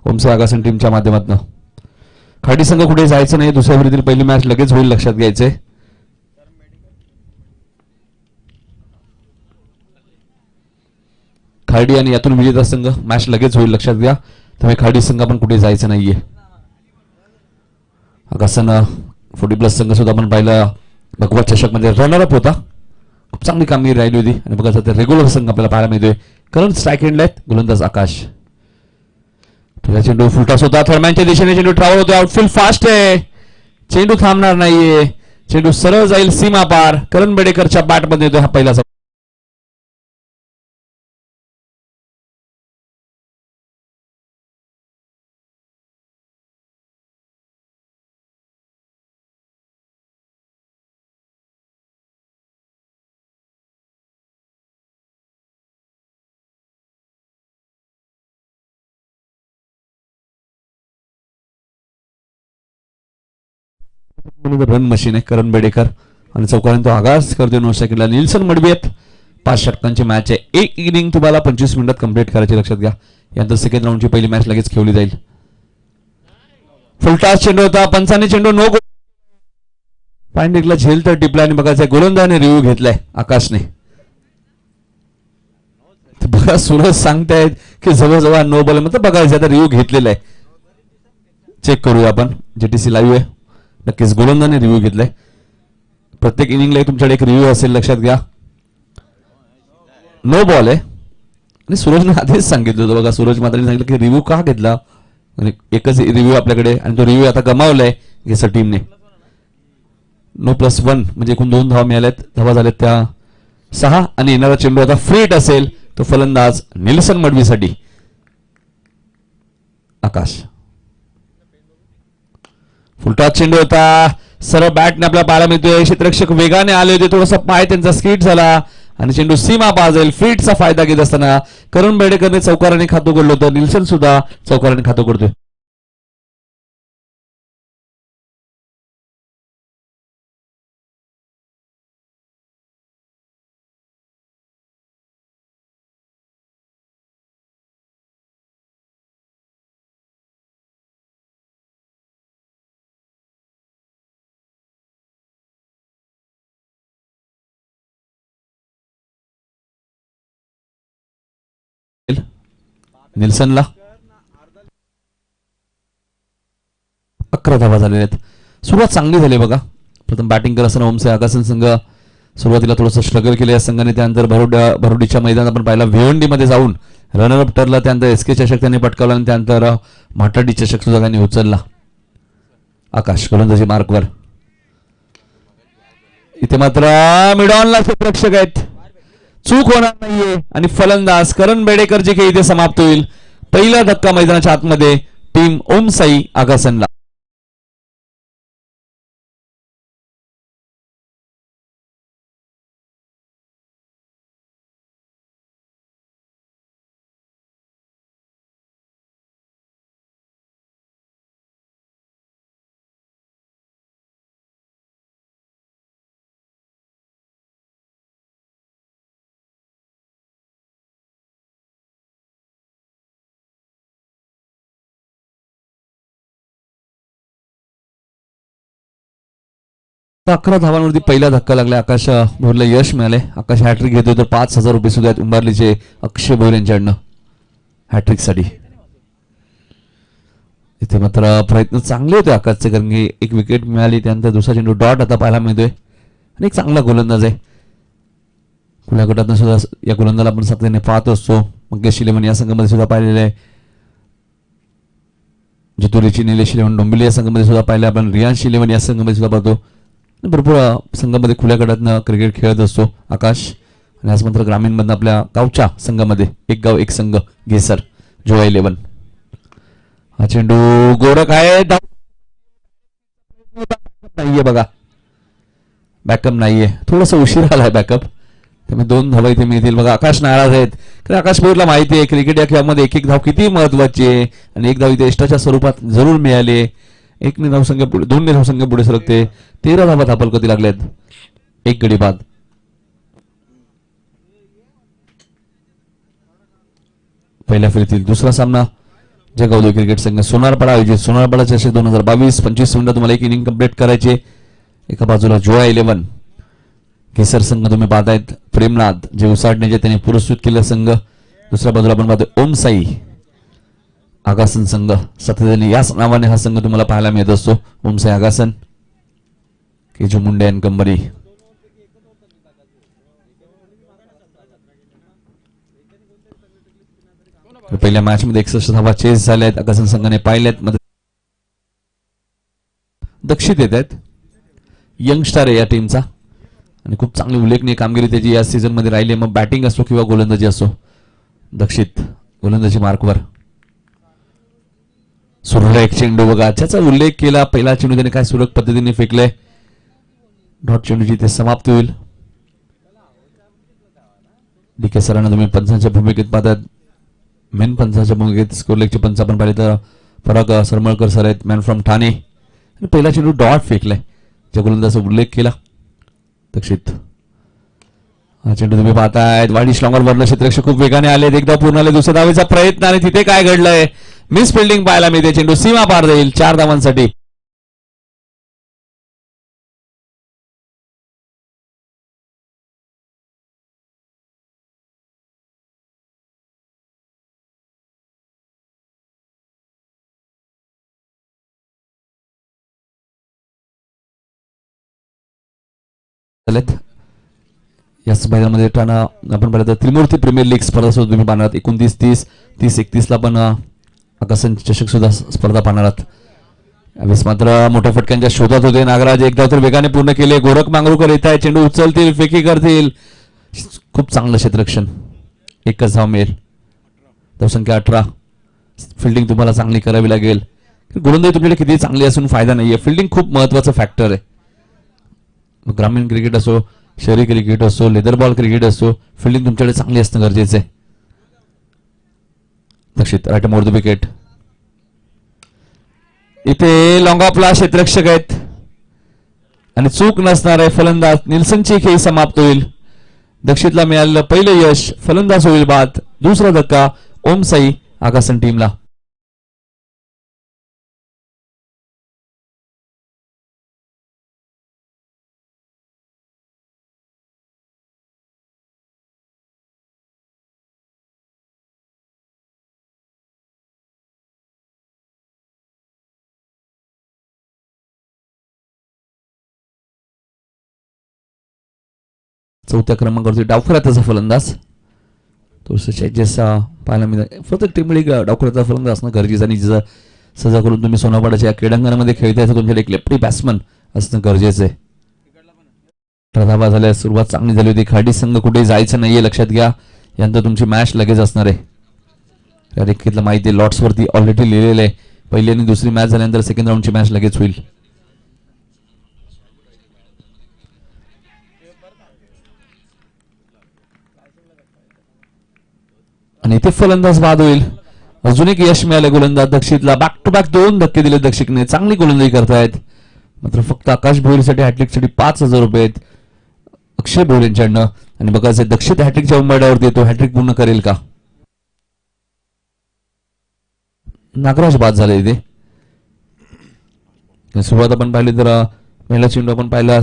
ओमसे आगासन टीमच्या माध्यमातून. खाडी संघ कुठे जायचं नाही, दुसऱ्या फेरीतील पहिली मॅच लगेच होईल, लक्षात घ्यायचंय. खाडी आणि यातून विजेता संघ मॅच लगेच होईल, लक्षात घ्या. त्यामुळे खाडी संघ पण कुठे जायचं नाहीये. आगासन 40+ संघ सुद्धा आपण पाहिला भगवा चषक मध्ये रनरअप होता, खूप चांगली कामगिरी राहिली होती. आणि बघा सध्या रेग्युलर संघ आपल्याला पाहायला मिळतोय. करंट स्ट्राईक एंडला आहेत गोलंदाज आकाश. चेंडू फुलटॉस होता, थर्मॅनच्या दिशेने चेंडू ट्रॅव्हल होतो, आउटफील्ड फास्ट आहे, चेंडू थांबणार नाहीये, चेंडू सरळ जाईल सीमा पार. करण बेडेकरच्या बॅट मध्ये येतोय हा पहिला रन मशीन आहे करण बेडेकर. आणि चौकारांनी तो आगास करतोय 9 सेकंडला. निल्सन मडवी आहेत, 5 षटकांची मॅच आहे. एक इनिंग तुम्हाला 25 मिनिटात कंप्लीट करायची, लक्षात घ्या. यानंतर सेकंड राऊंडची पहिली मॅच लगेच खेळली जाईल. फुलटॉस चेंडू होता, पंचाने चेंडू नो. पॉइंट झेल तर टिपला आणि बघायचं गोलंदाजाने रिव्ह्यू घेतलाय आकाशने. बघा सूरज सांगतायत की जवळजवळ नो बॉल, म्हणजे बघायचं आता रिव्ह्यू घेतलेला आहे. चेक करूया आपण, जेटीसी लाईव्ह आहे. नक्कीच गोलंदाजाने रिव्ह्यू घेतलाय. प्रत्येक इनिंगला तुमच्याकडे एक रिव्ह्यू असेल, लक्षात घ्या. नो बॉल आहे आणि सूरजने आधीच सांगितलं होतं. बघा सूरज मात्राने सांगितलं की रिव्ह्यू का घेतला, एकच रिव्ह्यू आपल्याकडे आणि तो रिव्ह्यू आता गमावलाय घेसर टीमने. नो +1 म्हणजे एकूण 2 धावा मिळाल्यात. धावा झाल्यात त्या 6 आणि येणारा चेंडू आता फ्रीट असेल, तो फलंदाज निल्सन मडवीसाठी आकाश. फुलटॉस चेंडू होता, सरळ बॅटने आपल्याला पाहायला मिळतोय. क्षेत्ररक्षक वेगाने आले होते, थोडासा पाय त्यांचा स्किट झाला आणि चेंडू सीमा पाजेल. फ्रीटचा फायदा घेत असताना करण बेडेकरने चौकाराने खातं उघडलं होतं. निल्सन सुद्धा चौकाराने खातं उघडतोय. निल्सनला 11 धावा झालेल्या आहेत. सुरुवात चांगली झाली बघा. प्रथम बॅटिंग करत असताना ओमसे आगासन संघ सुरुवातीला थोडंसं स्ट्रगल केलं या संघाने. त्यानंतर भरोडीच्या मैदानात आपण पाहिला भिवंडी मध्ये जाऊन रनरअप ठरला. त्यानंतर एसके चषक त्यांनी पटकावला आणि त्यानंतर माटाडी चषक सुद्धा त्यांनी उचलला. आकाश गोलंदाजी मार्कवर. इथे मात्र मिडॉनला क्षेत्ररक्षक आहेत, चूक होणार नाहीये आणि फलंदाज करण बेडेकर जे काही इथे समाप्त होईल. पहिला धक्का मैदानाच्या आतमध्ये टीम ओमसाई आगासनला. तर 11 धावांवरती पहिला धक्का लागला. आकाश भोरला यश मिळाले. आकाश हॅट्रिक घेतोय तर 5,000 रुपये सुद्धा आहेत उंबारलीचे अक्षय भोर यांच्याकडनं हॅट्रिक साठी. इथे मात्र प्रयत्न चांगले होते आकाशचे, कारण की एक विकेट मिळाली. त्यानंतर दुसरा चेंडू डॉट आता पाहायला मिळतोय आणि एक चांगला गोलंदाज आहे. खुल्या गटातून सुद्धा या गोलंदाजाला आपण सातत्याने पाहत असतो. मंगेश शिलेमन या संघामध्ये सुद्धा पाहिलेले आहे. जितुरीची निलेश इलेव्हन डोंबिवली या संघामध्ये सुद्धा पाहिलं आपण. रियान्श इलेव्हन या संघामध्ये सुद्धा पाहतो. भरपूर संघामध्ये खुल्या गटातनं क्रिकेट खेळत असतो आकाश. आणि आज मात्र ग्रामीणमधनं आपल्या गावच्या संघामध्ये एक गाव एक संघ घेसर जोया 11. हा चेंडू गोरख आहे, नाहीये बघा, बॅकअप नाहीये, थोडासा उशीर आलाय बॅकअप, त्यामुळे 2 धावा इथे मिळतील. बघा आकाश नाराज आहेत, कारण आकाश भोरला माहिती आहे क्रिकेट या खेळामध्ये एक एक धाव किती महत्वाची आहे आणि एक धाव इथे एक्स्ट्राच्या स्वरूपात जरूर मिळाले. 1 धावसंख्या पुढे 2 धावसंख्या पुढे सरकते. 13 धावा धापलकती लागल्यात, 1 गडी बाद. पहिल्या फेरीतील दुसरा सामना जगवली क्रिकेट संघ सोनारपाडा आयोजित सोनारपाडा चषक 2022 25 मिनिटात तुम्हाला एक इनिंग कंप्लीट करायचे. एका बाजूला जोया 11 केसर संघ तुम्ही पाहतायत प्रेमनाथ जे उसाटण्याचे त्यांनी पुरस्कृत केलं संघ. दुसऱ्या बाजूला आपण पाहतोय ओम साई आगासन संघ सातत्याने याच नावाने हा संघ तुम्हाला पाहायला मिळत असतो. ओम साई आगासन केजू मुंडे अँड कंपनी. पहिल्या मॅच मध्ये 61 धावा चेस झाल्या आहेत. आगासन संघाने पाहिल्यात. दक्षित येत आहेत यंगस्टार आहे या टीमचा आणि खूप चांगली उल्लेखनीय कामगिरी त्याची या सीझन मध्ये राहिली. मग बॅटिंग असो किंवा गोलंदाजी असो. दक्षित गोलंदाजी मार्कवर सुरेख एक चेंडू बघा ज्याचा उल्लेख केला. पहिला चेंडू त्याने काय सुरेख पद्धतीने फेकलाय. डॉट चेंडूची ते समाप्त होईल. डीके सरांना तुम्ही पंचांच्या भूमिकेत पाहतात. मेन पंचांच्या भूमिकेत स्कोरलेगचे पंच आपण पाहिले तर पराग सरमळकर सर आहेत मॅन फ्रॉम ठाणे. पहिला चेंडू डॉट फेकलाय ज्या गोलंदाजाचा उल्लेख केला. दक्षित हा चेंडू तुम्ही पाहतायत वाढीश लॉंगर वरनं क्षेत्ररक्षक खूप वेगाने आले. एकदा पूर्ण आले. दुसऱ्या धावेचा प्रयत्न आणि तिथे काय घडलंय मिस फिल्डिंग पाहायला मिळते. चेंडू सीमा पार जाईल 4 धावांसाठी. याच मैदानामध्ये आपण पाहिलं तर त्रिमूर्ती प्रीमियर लीग स्पर्धा सुद्धा तुम्ही पाहणार आहात. 29, 30, 30, 31 ला पण आकाशन चषक सुद्धा स्पर्धा पाहणार आहात. यावेळेस मात्र मोठ्या फटक्यांच्या शोधात होते नागराज. एकदा तर वेगाने पूर्ण केले. गोरख मांगरूकर येत आहे. चेंडू उचलतील फेकी करतील. खूप चांगलं क्षेत्ररक्षण. एकच धाव मिळेल. धावसंख्या 18. फिल्डिंग तुम्हाला चांगली करावी लागेल. गोलंदाजी तुमच्याकडे किती चांगली असून फायदा नाहीये. फिल्डिंग खूप महत्वाचं फॅक्टर आहे. ग्रामीण क्रिकेट असो शहरी क्रिकेट असो लेदर बॉल क्रिकेट असो फिल्डिंग तुमच्याकडे चांगली असणं गरजेचं आहे. दक्षित राईट मोर द विकेट. इथे लॉंग ऑफला क्षेत्ररक्षक आहेत आणि चूक नसणार आहे फलंदाज निल्सनची खेळी समाप्त होईल. दक्षितला मिळालेलं पहिलं यश. फलंदाज होईल बाद. दुसरा धक्का ओम साई आगासन टीमला. चौथ्या क्रमांकावरती डावखुरा त्याचा फलंदाज थोडस चेंजेस पाहायला मिळतात. प्रत्येक टीमला डावखुराचा फलंदाज असणं गरजेचं आणि जिचा सजा करून तुम्ही सोनापाड्याच्या क्रीडांगणामध्ये खेळताय तर तुमच्याकडे एक लेफ्टी बॅट्समन असणं गरजेचं आहे. धावा झाल्या. सुरुवात चांगली झाली होती. खाडी संघ कुठे जायचं नाहीये लक्षात घ्या. यानंतर तुमची मॅच लगेच असणार आहे. या रेखेतलं माहिती लॉट्स वरती ऑलरेडी लिहिलेलं आहे. पहिली आणि दुसरी मॅच झाल्यानंतर सेकंड राऊंडची मॅच लगेच होईल. आणि इथे फलंदाज बाद होईल. अजून एक यश मिळालं गोलंदाज दक्षितला. बॅक टू बॅक 2 धक्के दिले दक्षिणने. चांगली गोलंदाजी करतायत. मात्र फक्त आकाश भोईरसाठी हॅट्रिकसाठी 5,000 रुपये आहेत अक्षय भोईर यांच्याकडनं. आणि बघायचं दक्षित हॅट्रिकच्या उंबरठ्यावरती येतो. हॅट्रिक पूर्ण करेल का. नागराज बाद झाले इथे. सुरुवात आपण पाहिली तर पहिला चेंडू आपण पाहिला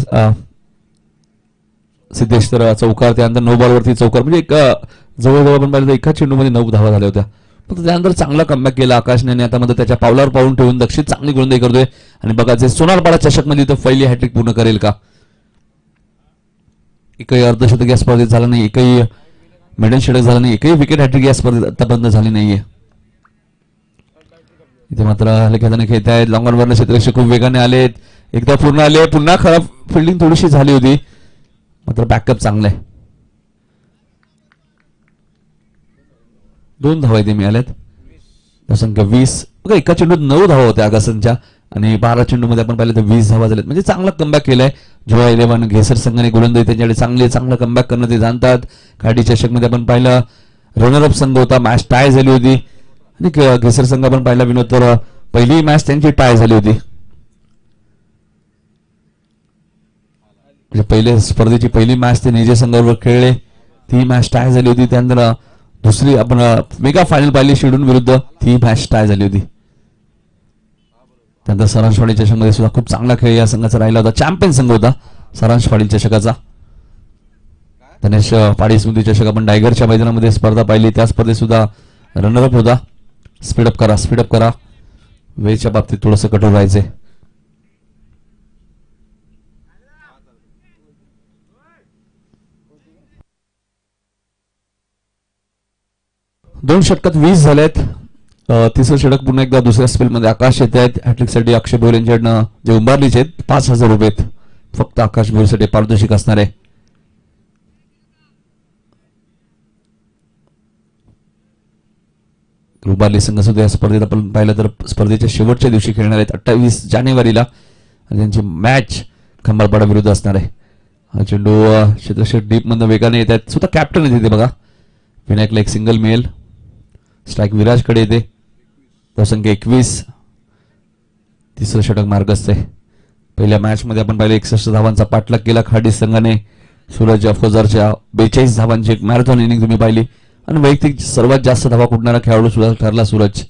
सिद्धेश तर चौकार. त्यानंतर 9 बॉलवरती चौकार. म्हणजे एक जवळजवळ आपण पाहिलं तर एका चेंडूमध्ये 9 धावा झाल्या होत्या. फक्त त्यानंतर चांगला कमबॅक केला आकाशने आणि आता मध्ये त्याच्या पावलावर पाऊल ठेवून दक्षित चांगली गोलंदाजी करतोय. आणि बघायचे सोनारपाडा चषक मध्ये तर पहिली हॅट्रिक पूर्ण करेल का. एकही अर्धशतक या स्पर्धेत झाला नाही. एकही मेडल षटक झालं नाही. एकही विकेट हॅट्रिक या स्पर्धेत आतापर्यंत झाली नाहीये. इथे मात्र खेळताना खेळत आहेत. लॉंगर वरनं क्षेत्ररक्षक खूप वेगाने आलेत. एकदा पूर्ण आले. पुन्हा खराब फिल्डिंग थोडीशी झाली होती. मात्र बॅकअप चांगलं आहे. 2 धावा इथे मिळाल्यात. संख्या 20. बघा एका चेंडूत 9 धावा होत्या आगासनच्या आणि 12 चेंडूमध्ये आपण पाहिलं तर 20 धावा झाल्यात. म्हणजे चांगला कमबॅक केलाय. जोया 11 घेसर संघाने गोलंदाजी त्यांच्याकडे चांगला कमबॅक करणं ते जाणतात. काठी चषक मध्ये आपण पाहिलं रनरअप संघ होता. मॅच टाय झाली होती आणि घेसर संघ आपण पाहिला विनोद तर पहिली मॅच त्यांची टाय झाली होती. म्हणजे पहिले स्पर्धेची पहिली मॅच ते निजे संघावर खेळले. ती मॅच टाय झाली होती. त्यानंतर दुसरी आपण मेगा फायनल पाहिली शिडून विरुद्ध, ती मॅच टाय झाली होती. त्यानंतर सारांश पाटील चषकमध्ये सुद्धा खूप चांगला खेळ या संघाचा राहिला होता. चॅम्पियन संघ होता सारांश पाटील चषकाचा. गणेश पाटील स्मृती चषक आपण डायगरच्या मैदानामध्ये स्पर्धा पाहिली, त्या स्पर्धेत सुद्धा रनरअप होता. स्पीडअप करा, वेळच्या बाबतीत थोडंसं कठोर राहायचे. दोन षटकात 20 झालेत. तिसरं षटक पुन्हा एकदा दुसऱ्या स्पेलमध्ये आकाश येत आहेत. हॅट्रिकसाठी अक्षय भोयर यांच्याकडनं जे उंबारलीचे आहेत 5,000 रुपये फक्त आकाश भोयरसाठी पारितोषिक असणार आहे. उंबारली संघ सुद्धा या स्पर्धेत आपण पाहिलं तर स्पर्धेच्या शेवटच्या दिवशी खेळणार आहेत 28 जानेवारीला, आणि त्यांची मॅच खंबाळपाडा विरुद्ध असणार आहे. हा चेंडू क्षेत्रक्षक डीप मधून वेगाने येत आहेत. स्वतः कॅप्टन येते बघा. विनायकला एक सिंगल मिळेल. स्ट्राईक विराजकडे येते. संख्या 21. तिसरं षटक मार्गस्थ आहे. पहिल्या मॅच मध्ये आपण पाहिलं 61 धावांचा पाठलाग केला खाडी संघाने. सूरज अफकोजरच्या 42 धावांची एक मॅरेथॉन इनिंग तुम्ही पाहिली, आणि वैयक्तिक सर्वात जास्त धावा कुठणारा खेळाडू सुद्धा ठरला सूरज.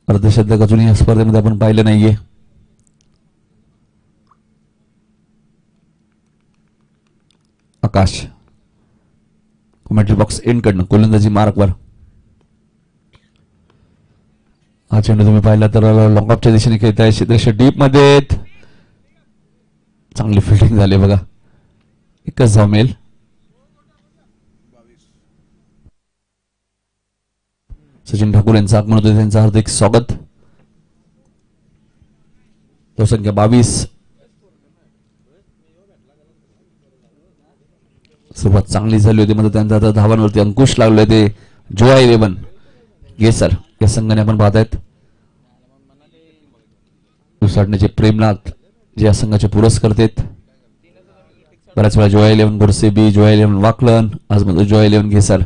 अर्धशतक अजूनही या स्पर्धेमध्ये आपण पाहिलं नाहीये. आकाश कॉमेंट्री बॉक्स एंड कडनं गोलंदाजी मार्कवर. हा चेंडू तुम्ही पाहिला तर लॉंग ऑफच्या दिशेने खेळत आहे. क्षेत्रक्षक डीप मध्ये चांगली फिल्डिंग झाली बघा. एकच धाव मिळेल. सचिन ठाकूर यांचं आगमन होतं, त्यांचं हार्दिक स्वागत. संख्या 22. सुरुवात चांगली झाली होती, मात्र त्यांचा आता धावांवरती अंकुश लागले ते जोया 11 गेसर या संघाने आपण पाहत आहेत. दुसाडण्याचे प्रेमनाथ जे या संघाचे पुरस्कार आहेत. बऱ्याच वेळा जोया 11 गोडसेबी, जोया 11 वाकलन, आज मध्ये जोया 11 गेसर.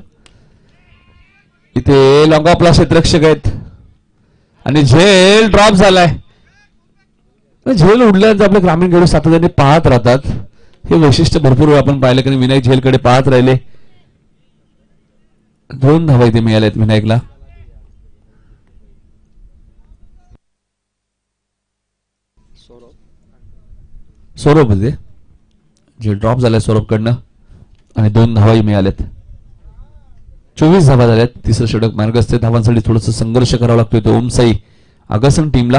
इथे लॉंग ऑफला क्षेत्ररक्षक आहेत आणि झेल ड्रॉप झालाय. झेल उडल्यानंतर आपले ग्रामीण खेळाडू सातत्याने पाहत राहतात. हे वैशिष्ट्य भरपूर वेळ आपण पाहिलं की विनायक झेलकडे पाहत राहिले. 2 धावा इथे मिळाल्यात विनायकला. सौरभ मध्ये जे ड्रॉप झालाय सौरभकडनं, आणि 2 धावाही मिळाल्यात. 24 धावा झाल्यात. तिसरं षटक मार्गस्थ. धावांसाठी थोडस संघर्ष करावा लागतोय तो ओमसाई आगासन टीमला.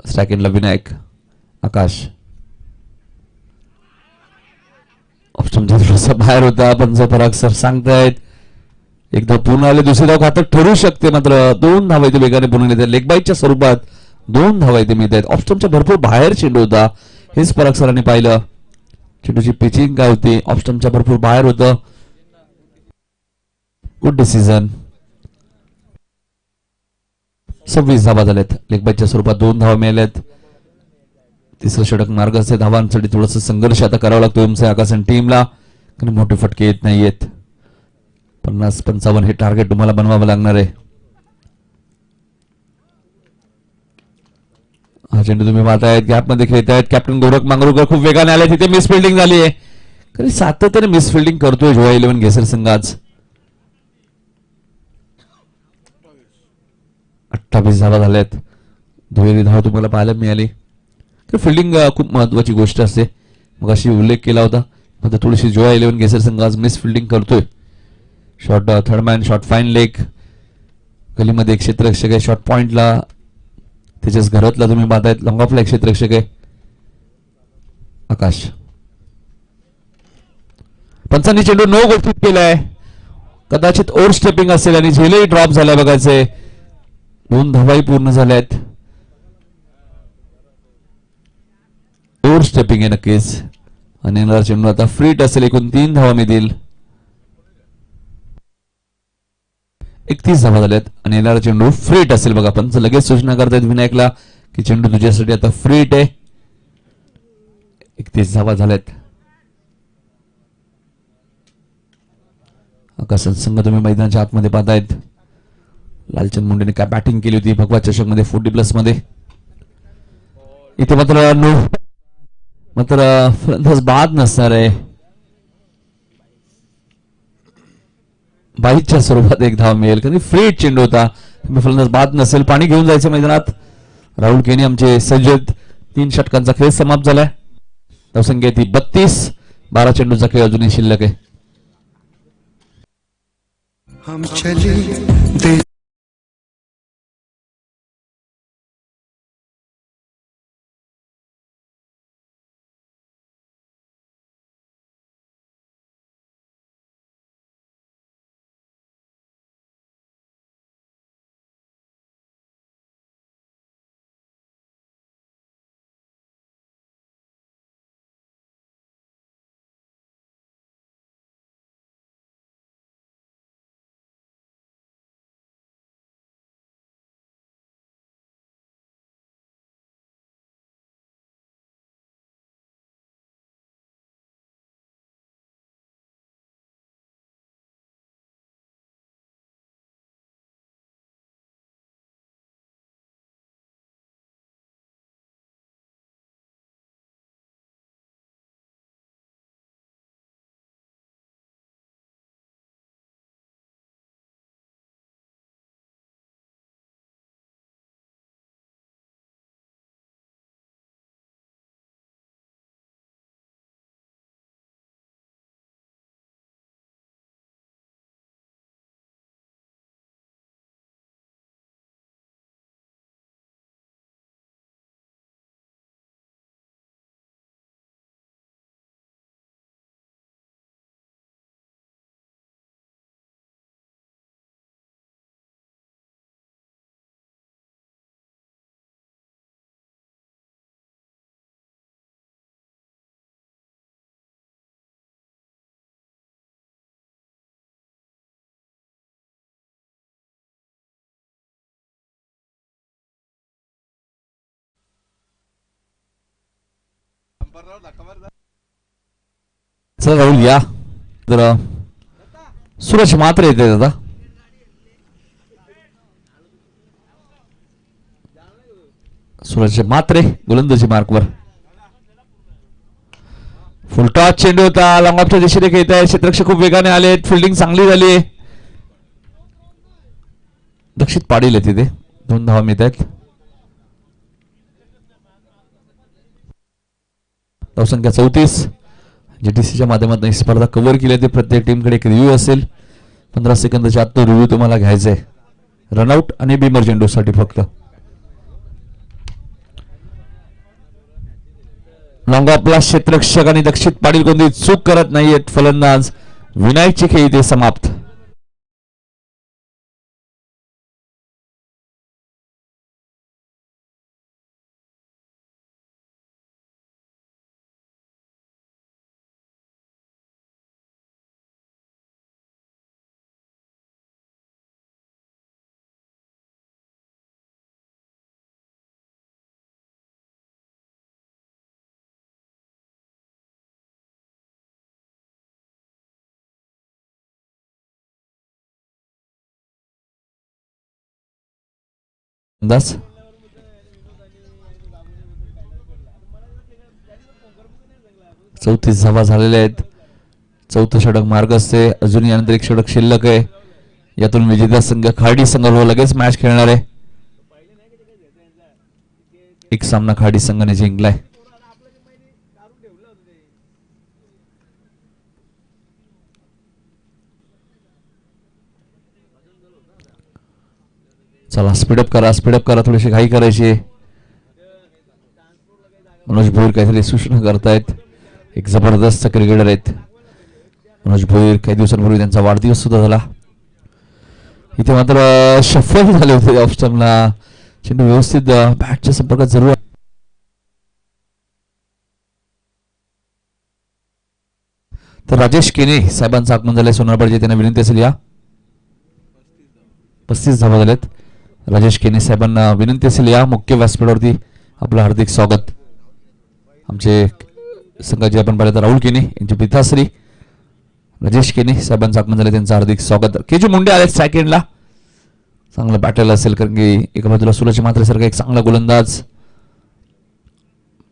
स्ट्रायकिंगला विनायक. आकाश ऑप्शनच्या थोडासा बाहेर होता, पण पराग सर सांगतायत एकदा पूर्ण आले दुसरी धाव घातक ठरू शकते, मात्र 2 धावा इथे वेगाने पूर्ण येतात. लेग बाईटच्या स्वरूपात 2 धावा इथे मिळत आहेत. ऑप्शनच्या भरपूर बाहेर चेंडू होता, हेच पराग सरांनी पाहिलं. चेंडूची पिचिंग काय होती, ऑप्शनच्या भरपूर बाहेर होतं. Good decision. 26 धावा झाल्यात. लेग बाईटच्या स्वरूपात 2 धावा मिळाल्यात. तिसरं षटक मार्गाचे. धावांसाठी थोडस संघर्ष आता करावा लागतो एमसी आकाशन टीमला, कारण मोठे फटके येत नाहीयेत. 50-55 हे टार्गेट तुम्हाला बनवावं लागणार आहे. हा चेंडू तुम्ही पाहतायत गॅप मध्ये खेळतायत. कॅप्टन गोरख मांगरूकर खूप वेगाने आले. तिथे मिस फिल्डिंग झाली आहे. कधी सातत्याने मिस फिल्डिंग करतोय जोया 11 गेसर संघ आज. 28 धावा झाल्यात. दुहेरी धाव तुम्हाला पाहायला मिळाली. फिल्डिंग खूप महत्वाची गोष्ट असते. मग अशी उल्लेख केला होता, मात्र थोडीशी जोया 11 गेसर संघ आज मिस फिल्डिंग करतोय. Short third man, short fine leg. गलीमध्ये एक क्षेत्ररक्षक आहे. शॉर्ट पॉइंटला त्याच्याच घरातला तुम्ही पाहतायत. लॉंग ऑफला एक क्षेत्ररक्षक आहे. आकाश. पंचांनी चेंडू नो गोष्टीत केलाय. कदाचित ओव्हर स्टेपिंग असेल आणि झेलही ड्रॉप झालाय बघायचंय. 2 धावाही पूर्ण झाल्यात. ओव्हर स्टेपिंग आहे नक्कीच. आणि येणारा चेंडू आता फ्रीट असेल. एकूण 3 धावा मिळतील. 31 धावा झाल्यात आणि येणारा चेंडू फ्रीट असेल बघा. पण लगेच सूचना करतायत विनायकला की चेंडू तुझ्यासाठी आता फ्रीट आहे. 31 धावा झाल्यात. आकाशन संघ तुम्ही मैदानाच्या आतमध्ये पाहतायत. लालचंद मुंडेने काय बॅटिंग केली होती भगवा चषक मध्ये 40+ मध्ये. इथे मात्र मात्र फलंदाज बाद नसणार आहे. 22च्या स्वरूपात एक धाव मिळेल कारण फ्री चेंडू होता. फलंदाज बाद नसेल. पाणी घेऊन जायचं मैदानात. राहुल केनी आमचे सज्जद. 3 षटकांचा खेळ समाप्त झालाय. धावसंख्या ती 32. 12 चेंडूचा खेळ अजूनही शिल्लक आहे. हम चले चला राहुल या जरा. सूरज मात्र येते दादा. सूरज मात्रे गोलंदाजी मार्कवर. फुलटॉस चेंडू होता. लॉंग ऑफच्या दिशेने खेळत आहे. क्षेत्ररक्षक खूप वेगाने आलेत. फिल्डिंग चांगली झाली. दक्षित पाडील तिथे 2 धावा मिळत आहेत. धावसंख्या 34. जीटीसीच्या माध्यमातून ही स्पर्धा कव्हर केली आहे. प्रत्येक टीमकडे एक रिव्ह्यू असेल. 15 सेकंदाच्या आत तो रिव्ह्यू तुम्हाला घ्यायचा आहे. रनआउट आणि बिमर चेंडूसाठी फक्त. लॉंग ऑफला क्षेत्ररक्षक आणि दक्षित पाटील कोणती चूक करत नाहीयेत. फलंदाज विनायकची खेळी ते समाप्त. अंदाज 34 धावा झालेल्या आहेत. 4थं षटक मार्ग असते. अजूनही आणखी एक षटक शिल्लक आहे. यातून विजेता संघ खाडी संघाबरोबर लगेच मॅच खेळणार आहे. एक सामना खाडी संघाने जिंकलाय. चला स्पीडअप करा थोडीशी घाई करायची. मनोज भोईर काहीतरी सूचना करतायत. एक जबरदस्त क्रिकेटर आहेत मनोज भोईर. काही दिवसांपूर्वी त्यांचा वाढदिवस सुद्धा झाला. इथे मात्र शफल झाले होते ऑफ स्टंपला. चेंडू व्यवस्थित बॅटच्या संपर्कात जरूर. तर राजेश केने साहेबांचं आगमन झालंय सोनारपाडचे. त्यांना विनंती असेल या. 35 धावा झाल्यात. राजेश केने साहेबांना विनंती असेल या. मुख्य व्यासपीठावरती आपलं हार्दिक स्वागत. आमचे संघाचे आपण पाहिलं तर राहुल केने यांचे पिताश्री राजेश केने साहेबांचं आगमन झालं. त्यांचं हार्दिक स्वागत. केजी मुंडे आले सेकंडला. चांगलं बॅटल असेल कारण की एका बाजूला सूरज मात्रे सारखा एक चांगला गोलंदाज.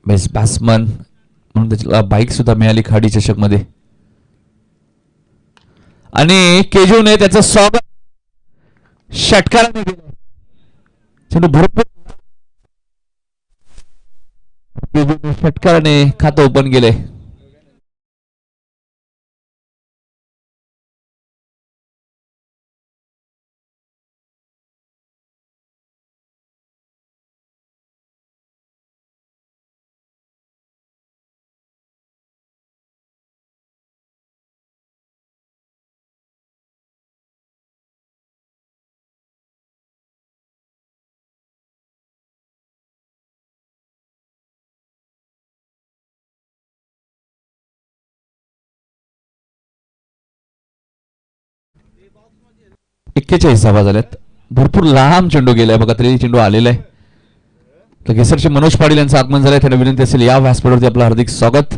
बेस्ट बॅट्समन म्हणून त्याला बाईक सुद्धा मिळाली खाडी चषक मध्ये. आणि केजूने त्याचं स्वागत षटकाराने केलं. चेंडू भरपूर षटकाराने खातं ओपन केले. एक्केचाळीस धावा झाल्यात. भरपूर लांब चेंडू गेलाय बघा, तरी चेंडू आलेला आहे. तर केसरचे मनोज पाटील यांचं आगमन झालंय. त्यांना विनंती असेल या व्यासपीठावरती आपलं हार्दिक स्वागत.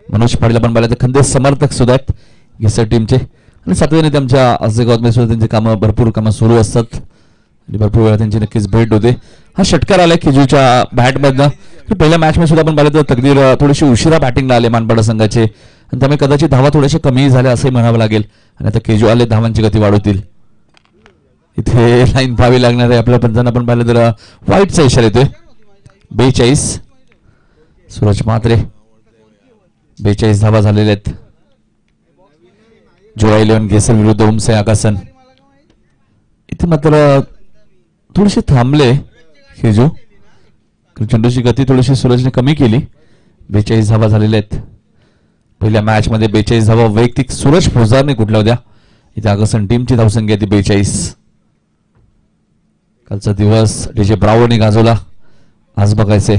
मनोज पाटील आपण पाहिलं तर खंदे समर्थक सुद्धा आहेत केसर टीमचे, आणि सातत्याने त्यांच्या आजगावात सुद्धा त्यांची कामं भरपूर कामं सुरू असतात आणि भरपूर वेळा त्यांची नक्कीच भेट होते. हा षटकार आलाय केजूच्या बॅटमधनं. पहिल्या मॅच मध्ये सुद्धा आपण पाहिलं तर तकदीर थोडीशी उशिरा बॅटिंगला आले मानपाडा संघाचे, आणि त्यामुळे कदाचित धावा थोड्याशा कमी झाल्या असंही म्हणावं लागेल. आणि आता केजू आले, धावांची गती वाढवतील. इथे लाईन पाहावी लागणार आहे आपल्या पंचांना. आपण पाहिलं तर व्हाईटचा इशारा येतोय. 42 सूरज म्हात्रे 42 धावा झालेल्या आहेत. जोया 11 केसर विरुद्ध उमसे आकासन. इथे मात्र थोडेसे थांबले केजू, चेंडूची गती थोडीशी सूरजने कमी केली. 42 धावा झालेल्या आहेत. पहिल्या मॅच मध्ये 42 धावा वैयक्तिक सूरज फौजदारने कुठल्या होत्या. इथे आकासन टीमची धावसंख्या ती 42. कालचा दिवस डीजे ब्रावोने गाजवला. आज बघायचंय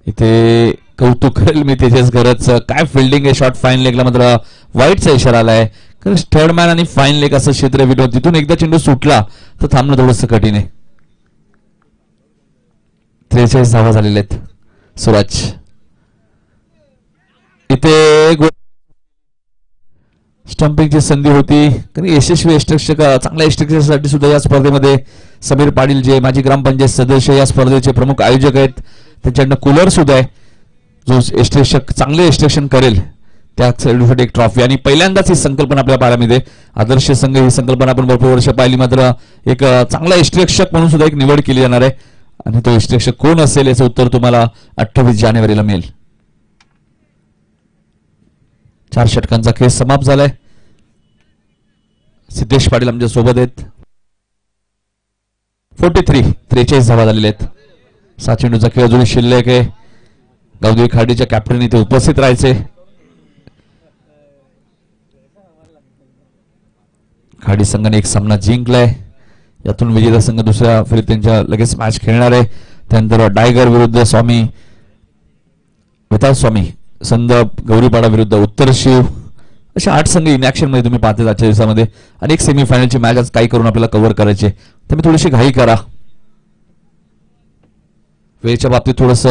इथे कौतुक करेल मी तेजस गरज. काय फिल्डिंग आहे. शॉर्ट फाईन लेगला मात्र व्हाईटचा इशारा आलाय. कारण थर्ड मॅन आणि फाईन लेग असं क्षेत्र विरोध, तिथून एकदा चेंडू सुटला तर थांबणं थोडंसं कठीण आहे. 43 धावा झालेल्या आहेत. सूरज इथे स्टंपिंगची संधी होती, कारण यशस्वी यष्टिरक्षक चांगल्या यष्टिरक्षकासाठी सुद्धा या स्पर्धेमध्ये समीर पाटील जे माजी ग्रामपंचायत सदस्य या स्पर्धेचे प्रमुख आयोजक आहेत, त्यांच्याकडनं कूलर सुद्धा आहे. जो यष्टिरक्षक चांगले यष्टिरक्षण करेल त्यासाठी एक ट्रॉफी. आणि पहिल्यांदाच ही संकल्पना आपल्या पाहायला मिळते. आदर्श संघ ही संकल्पना आपण भरपूर वर्ष पाहिली, मात्र एक चांगला यष्टिरक्षक म्हणून सुद्धा एक निवड केली जाणार आहे. आणि तो यष्टिरक्षक कोण असेल याचं उत्तर तुम्हाला 28 जानेवारीला मिळेल. 4 षटकांचा खेळ समाप्त झालाय. सिद्धेश पाटील आमच्या सोबत आहेत. 43 धावा झालेल्या आहेत. 7 चेंडूचा खेळ अजून शिल्लक आहे. गावदेवी खाडीच्या कॅप्टन इथे उपस्थित राहायचे. खाडी संघाने एक सामना जिंकलाय. यातून विजेता संघ दुसऱ्या फेरीत त्यांच्या लगेच मॅच खेळणार आहे. त्यानंतर डायगर विरुद्ध स्वामी, वेताळ स्वामी, संदप, गौरीपाडा विरुद्ध उत्तर शिव, अशा 8 संघ इन ऍक्शन मध्ये तुम्ही पाहते आजच्या दिवसामध्ये. आणि एक सेमीफायनलची मॅच आज काही करून आपल्याला कव्हर करायचे, तुम्ही थोडीशी घाई करा. वेळेच्या बाबतीत थोडस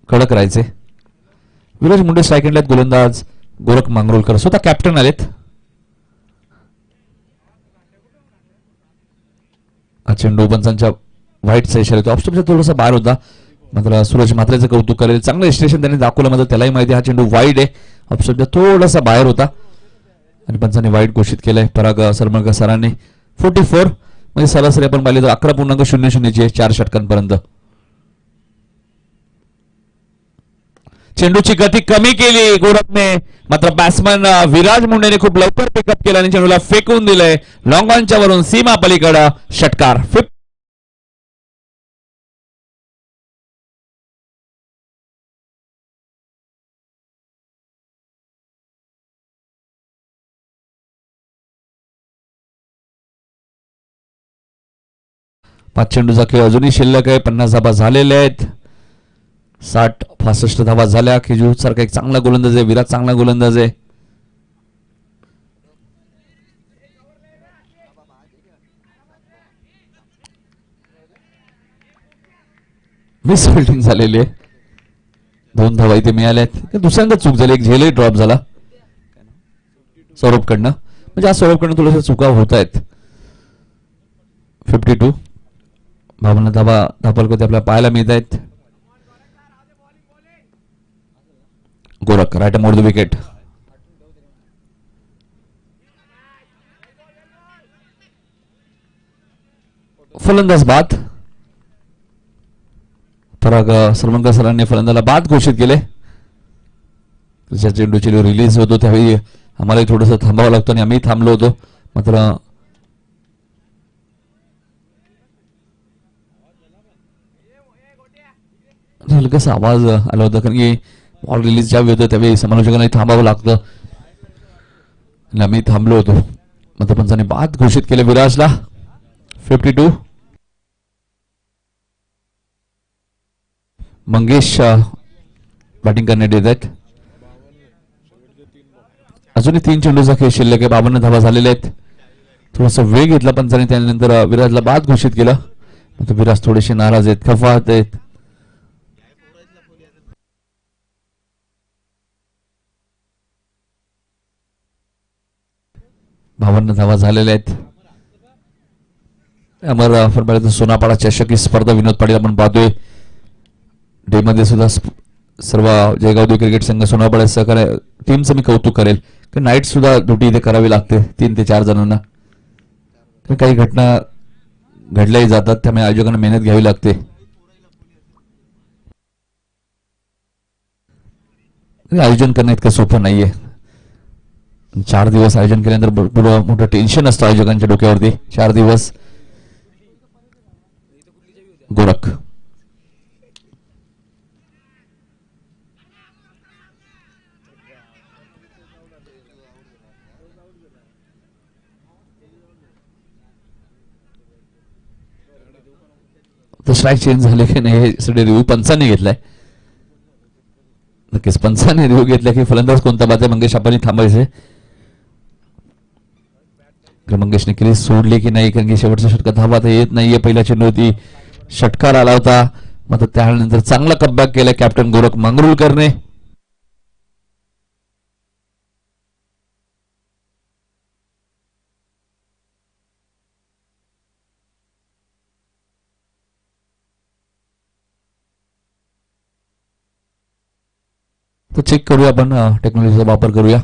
कडक राहायचे. विराज मुंडे स्ट्राईक एंडला आहेत. गोलंदाज गोरख मांगरोलकर स्वतः कॅप्टन आलेत. चेंडू पंचांच्या व्हाईटचा इशारा येतो. ऑफस्टॉपचा थोडासा बाहेर होता, मात्र सूरज म्हात्रेचं कौतुक करेल. चांगलं स्टेशन त्यांनी दाखवलं, मात्र त्यालाही माहिती हा चेंडू वाईड आहे. ऑफस्टॉपचा थोडासा बाहेर होता आणि पंचांनी वाईड घोषित केलंय. पराग सरमळकर सरांनी. 44 म्हणजे सरासरी आपण पाहिली तर 11.00 4 षटकांपर्यंत. चेंडूची गती कमी केली गोरखने, मात्र बॅट्समन विराज मुंडेने खूप लवकर पिकअप केला आणि चेंडूला फेकून दिलंय लॉंग ऑनच्या वरून सीमा पलीकडे. षटकार. 5 चेंडूचा खेळ अजूनही शिल्लक आहे. 50 धावा झालेल्या आहेत. 60-65 धावा झाल्या. केजू सारखा एक चांगला गोलंदाज आहे. विराट चांगला गोलंदाज आहे. मिस फिल्डिंग झालेली आहे. 2 धावा इथे मिळाल्या आहेत. दुसऱ्यांदा चूक झाली, एक झेलही ड्रॉप झाला सौरभकडनं. म्हणजे आज सौरभकडनं थोड्याशा चुका होत आहेत. 52 भावना धावा धापलकोते आपल्याला पाहायला मिळत आहेत. Gorakh right mode the wicket. फलंदाज बाद. पराग सरमंकर सरांनी फलंदाला बाद घोषित केले. त्याच्या चेंडूची रिलीज होतो त्यावेळी आम्हालाही थोडंसं थांबावं लागतं आणि आम्ही थांबलो होतो. मात्र हलकासा आवाज आला होता कारण की बॉल रिलीज ज्यावेळी होतं त्यावेळी समालोचकांना थांबावं लागतं. आम्ही थांबलो होतो. मात्र पंचांनी बाद घोषित केले विराजला. 52. मंगेश बॅटिंग करण्यात येत आहेत. अजूनही 3 चेंडूचा खेळ शिल्लक आहे. 52 धावा झालेल्या आहेत. थोडासा वेळ घेतला पंचांनी त्यानंतर विराजला बाद घोषित केलं. मात्र विराज थोडेसे नाराज आहेत, खफात आहेत. बावन्न धावा झालेल्या आहेत. अमर फरमाईचा सोनापाडा चषक ही स्पर्धा विनोद पाटील आपण पाहतोय. डे मध्ये सुद्धा सर्व जयगाव क्रिकेट संघ सोनापाडा सहकार्य टीमचं मी कौतुक करेल. नाईट सुद्धा ड्युटी इथे करावी लागते 3 ते 4 जणांना. काही घटना घडल्याही जातात त्यामुळे आयोजकांना मेहनत घ्यावी लागते. आयोजन करणं इतकं सोपं नाहीये. 4 दिवस आयोजन केल्यानंतर भरपूर मोठं टेन्शन असतं आयोजकांच्या डोक्यावरती. 4 दिवस. गोरख स्ट्राईक चेंज झाले की नाही हे सगळे रिव्ह्यू पंचांनी घेतलाय. नक्कीच पंचांनी रिव्ह्यू घेतला की फलंदाज कोणता बाद आहे मंगेश आपण थांबायचे. मंगेशने क्रीज सोडली की नाही कारण की शेवटचा षटकार धावा तर येत नाहीये. पहिल्या चेंडूवरती षटकार आला होता. मात्र त्यानंतर चांगला कमबॅक केला कॅप्टन गोरख मांगरुळकरने. तो चेक करूया आपण टेक्नॉलॉजीचा वापर करूया.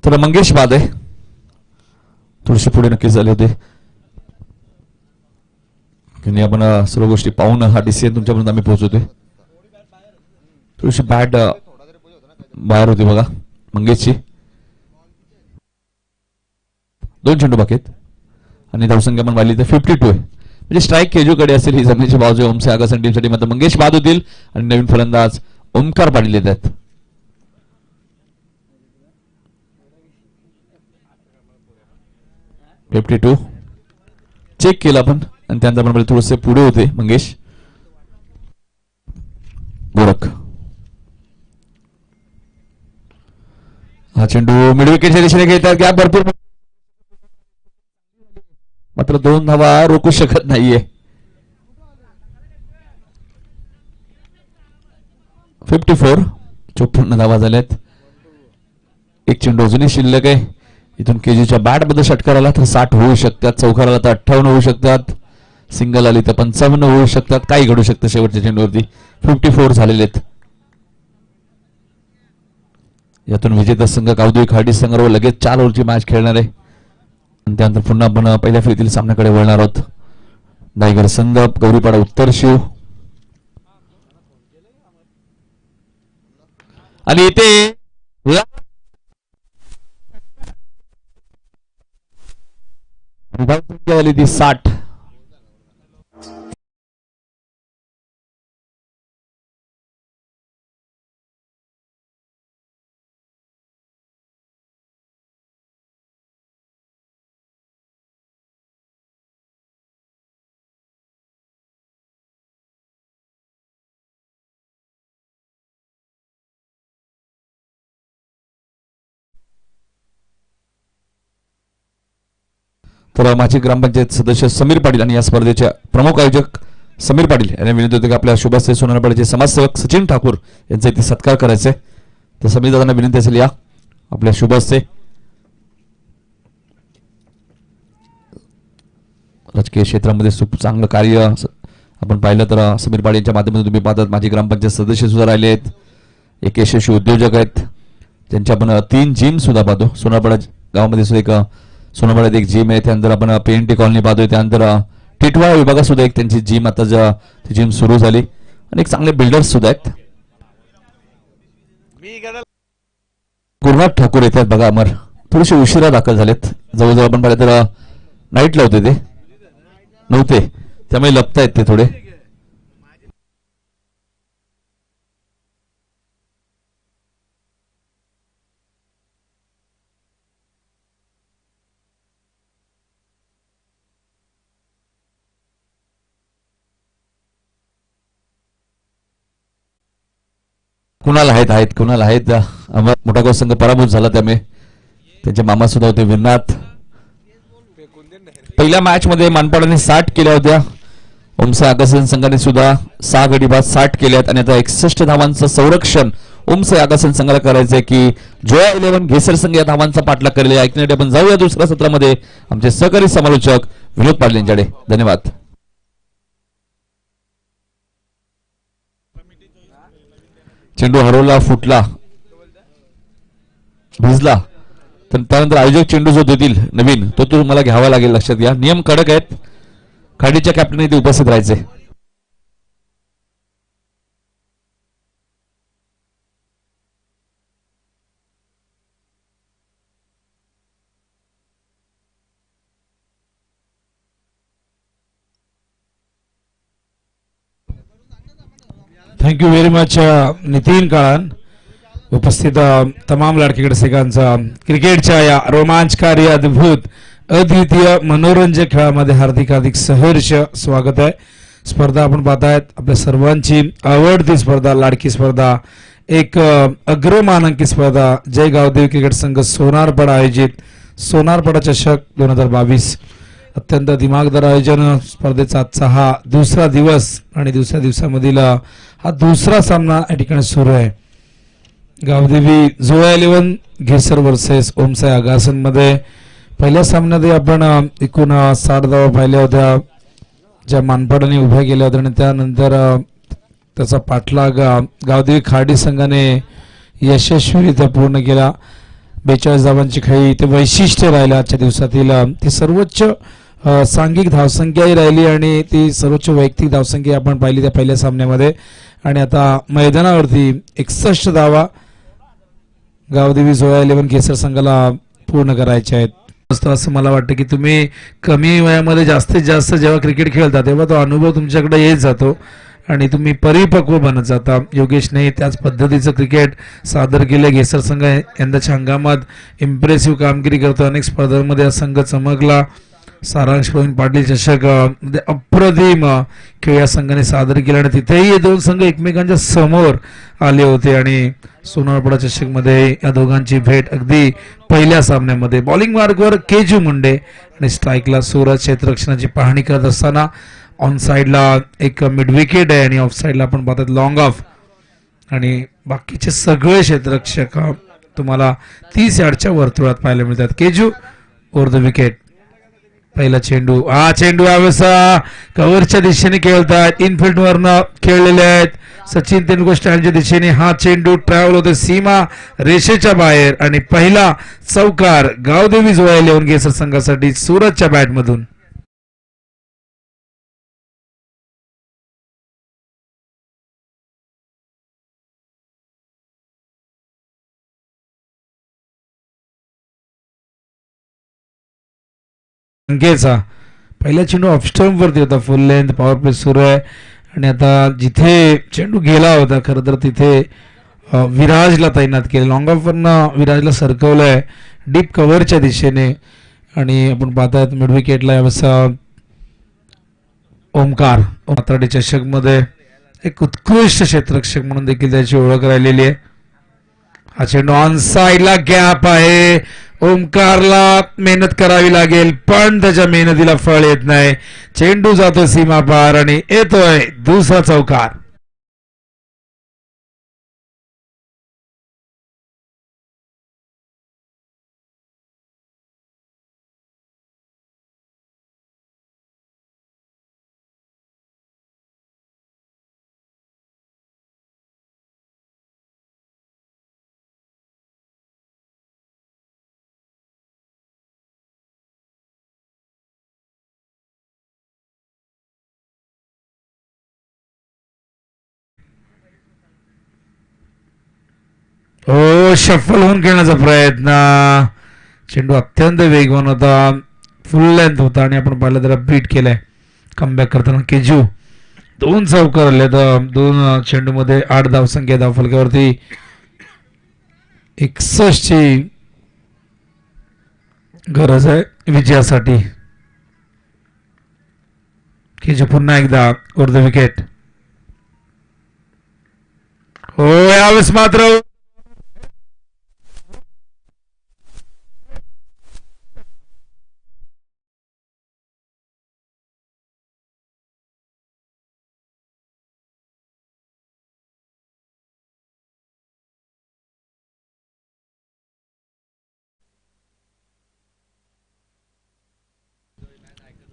तर मंगेश बाद आहे. थोडेसे पुढे नक्कीच झाले होते. आपण सर्व गोष्टी पाहून हा डिसिजन तुमच्यापर्यंत आम्ही पोहोचवतोय. थोडीशी बॅट बाहेर होती बघा मंगेशची. 2 चेंडू बाकी आहेत आणि धावसंख्या पण वाढली तर 52 आहे. म्हणजे स्ट्राईक केजूकडे असेल ही जमिनीची बाजू आहे ओमसे आगासन टीमसाठी. मात्र मंगेश बाद होतील आणि नवीन फलंदाज ओमकार पाटील येतात. चेक केला आपण आणि त्यानंतर आपण थोडेसे पुढे होते मंगेश. गोरख हा चेंडू मिड विकेटच्या दिशेने घेतात. गॅप भरपूर मात्र 2 धावा रोखू शकत नाहीये. 54 54 धावा झाल्यात. 1 चेंडू अजूनही शिल्लक आहे. इथून केजीच्या बॅट मध्ये षटकार आला तर 60 होऊ शकतात. चौकार आला तर 58 होऊ शकतात. सिंगल आली तर 55 होऊ शकतात. काही घडू शकतं शेवटच्या चेंडूवरती. 54 झालेले आहेत. यातून विजेता संघ कावदुई खाडी संघावर लगेच 4 ओव्हरची मॅच खेळणार आहे. त्यानंतर पुन्हा आपण पहिल्या फेरीतील सामन्याकडे वळणार आहोत. टायगर संदप, गौरीपाडा उत्तर शिव. आणि इथे झाली ती 60. तर माझी ग्रामपंचायत सदस्य समीर पाटील आणि या स्पर्धेचे प्रमुख आयोजक समीर पाटील यांनी विनंती होती की आपल्या शुभस्ते सोनारपाड्याचे समाजसेवक सचिन ठाकूर यांचा इथे सत्कार करायचे. तर समीर दादांना विनंती असेल या आपल्या शुभस्ते. राजकीय क्षेत्रामध्ये खूप चांगलं कार्य आपण पाहिलं तर समीर पाटील यांच्या माध्यमातून तुम्ही पाहतात. माझी ग्रामपंचायत सदस्य सुद्धा राहिले आहेत, एक यशस्वी उद्योजक आहेत, ज्यांच्या आपण 3 जिम सुद्धा पाहतो. सोनारपाडा गावामध्ये सुद्धा एक सोनारपाड्यात एक जिम आहे, त्यानंतर आपण PNT कॉलनी पाहतोय, त्यानंतर टिटवाळा विभागात सुद्धा एक त्यांची जिम आता ती जिम सुरू झाली आणि एक चांगले बिल्डर्स सुद्धा आहेत. गुरुनाथ ठाकूर येतात बघा अमर, थोडेसे उशिरा दाखल झालेत. जवळजवळ आपण पाहिलं तर नाईटला होते, ते नव्हते, त्यामुळे लपतायत ते थोडे. कुणाला आहेत कुणाला आहेत. मोठा संघ पराभूत झाला, त्यामुळे त्यांचे मामा सुद्धा होते विरनाथ. पहिल्या मॅच मध्ये मानपाडाने 60 केल्या होत्या. ओमसा आगासन संघाने सुद्धा 6 गडी बाद 60 केल्यात आणि आता 61 धावांचं संरक्षण ओमसा आगासन संघाला करायचंय की जोया 11 घेसर संघ या धावांचा पाठलाग करेल. ऐकण्यासाठी आपण जाऊया दुसऱ्या सत्रामध्ये आमचे सहकारी समालोचक विनोद पाटील यांच्याकडे. धन्यवाद. चेंडू हरवला, फुटला, भिजला, तर त्यानंतर आयोजक चेंडू जो देतील नवीन तो तुम्हाला घ्यावा लागेल. लक्षात घ्या, नियम कडक आहेत. खाडीच्या कॅप्टन इथे उपस्थित राहायचे. Thank you very much Nitin Kalan. उपस्थित तमाम लाडके रसिकांचा क्रिकेटच्या या रोमांचकारी, अद्भुत, अद्वितीय मनोरंजक खेळामध्ये हार्दिक हार्दिक सहर्ष स्वागत आहे. स्पर्धा आपण पाहतायत आपल्या सर्वांची आवडती स्पर्धा, लाडकी स्पर्धा, एक अग्रमानांकित स्पर्धा जय गावदेवी क्रिकेट संघ सोनारपाडा आयोजित सोनारपाडा चषक 2022. अत्यंत दिमागदार आयोजन. स्पर्धेचा आजचा हा दुसरा दिवस आणि दुसऱ्या दिवसामधील हा दुसरा सामना या ठिकाणी सुरू आहे. गावदेवी जोया 11 घेसर वर्सेस ओमसाई आगासन मध्ये पहिल्या सामन्यात आपण एकूण 60 धावा पाहिल्या होत्या ज्या मानपाडाने उभ्या केल्या होत्या आणि त्यानंतर त्याचा पाठलाग गावदेवी खाडी संघाने यशस्वीरित्या पूर्ण केला. 42 धावांची खेळी ते वैशिष्ट्य राहिलं आजच्या दिवसातील. ती सर्वोच्च सांघिक धावसंख्याही राहिली आणि ती सर्वोच्च वैयक्तिक धावसंख्या आपण पाहिली त्या पहिल्या सामन्यामध्ये. आणि आता मैदानावरती 61 धावा गावदेवी जोया 11 केसर संघाला पूर्ण करायच्या आहेत. असं मला वाटतं की तुम्ही कमी वयामध्ये जास्तीत जास्त जेव्हा क्रिकेट खेळता तेव्हा तो अनुभव तुमच्याकडे येत जातो आणि तुम्ही परिपक्व बनत जाता. योगेशने त्याच पद्धतीचं क्रिकेट सादर केलं. घेसर संघ यंदाच्या हंगामात इम्प्रेसिव्ह कामगिरी करतो. अनेक स्पर्धांमध्ये हा संघ चमकला. सारांश प्रवीण पाटील चषक मध्ये अप्रतिम खेळ या संघाने सादर केला आणि तिथेही हे दोन संघ एकमेकांच्या समोर आले होते आणि सोनारपाडा चषक मध्ये या दोघांची भेट अगदी पहिल्या सामन्यामध्ये. बॉलिंग मार्कवर केजू मुंडे आणि स्ट्राईकला सूरज क्षेत्ररक्षणाची पाहणी करत असताना ऑन साइडला एक मिड विकेट आहे आणि ऑफ साइडला आपण पाहतात लॉंग ऑफ आणि बाकीचे सगळे क्षेत्ररक्षक तुम्हाला 30 यार्डच्या वर्तुळात पाहायला मिळतात. केजू ओव्हर द विकेट. पहिला चेंडू, हा चेंडू यावेळेस कव्हरच्या दिशेने खेळतात, इनफिल्ड वरनं खेळलेले आहेत सचिन तेंडुलकर स्टँडच्या दिशेने. हा चेंडू ट्रॅव्हल होतो सीमा रेषेच्या बाहेर आणि पहिला चौकार गावदेवी जोया लेवणगेसर संघासाठी सुरतच्या बॅटमधून. अंकेचा पहिला चेंडू ऑफस्टम्प वरती होता, फुल लेंथ पॉवर प्ले सुरू आहे आणि आता जिथे चेंडू गेला होता खरं तर तिथे विराजला तैनात केले. लॉंग ऑफ वरनं विराजला सरकवलंय डीप कव्हरच्या दिशेने आणि आपण पाहतायत मिड विकेटला यावेळेस ओमकार मात्राडी चषक मध्ये एक उत्कृष्ट क्षेत्ररक्षक म्हणून देखील त्याची ओळख राहिलेली आहे. हा चेंडू ऑन साइडला गॅप आहे, ओमकारला मेहनत करावी लागेल पण त्याच्या मेहनतीला फळ येत नाही. चेंडू जातो सीमा पार आणि येतोय दुसरा चौकार. हो शफल होऊन खेळण्याचा प्रयत्न, चेंडू अत्यंत वेगवान होता, फुल लेंथ होता आणि आपण पाहिलं तर बीट केलाय कमबॅक करताना केजू. 2 चौकार आले तर 2 चेंडू मध्ये 8 धावसंख्या धावफलकावरती 61 ची गरज आहे विजयासाठी. केजू पुन्हा एकदा वर द विकेट. हो यावेळेस मात्र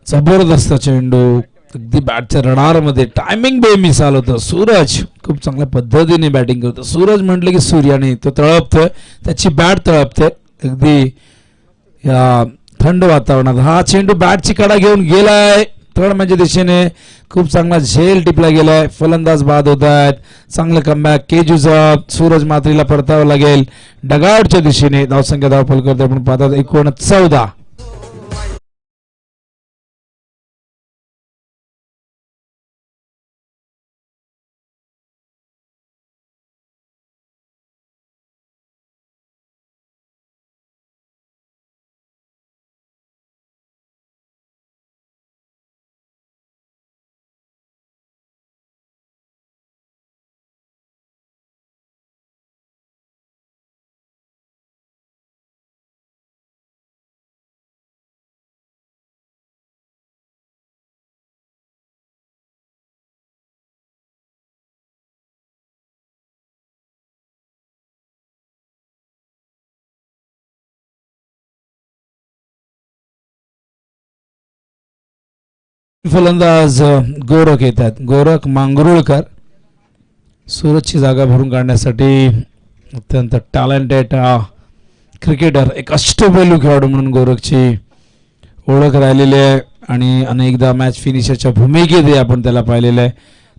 जबरदस्त चेंडू अगदी बॅटच्या रडारमध्ये टायमिंग बेमिसाल होतं. सूरज खूप चांगल्या पद्धतीने बॅटिंग करतो. सूरज म्हटलं की सूर्याने तो तळपतोय, त्याची बॅट तळपते अगदी या थंड वातावरणात. हा चेंडू बॅटची कडा घेऊन गेलाय थर्ड मॅचच्या दिशेने, खूप चांगला झेल टिपला गेलाय, फलंदाज बाद होत आहेत. चांगलं कमबॅक केजूचा. सूरज मात्रीला परतावं लागेल डगआउटच्या दिशेने. धावसंख्या धावफलकावरती आपण पाहतात 14. फलंदाज गोरख येतात, गोरख मांगरुळकर. सूरजची जागा भरून काढण्यासाठी अत्यंत टॅलेंटेड क्रिकेटर, एक अष्टपैलू खेळाडू म्हणून गोरखची ओळख राहिलेली आहे आणि अनेकदा मॅच फिनिशरच्या भूमिकेत आपण त्याला पाहिलेलं आहे.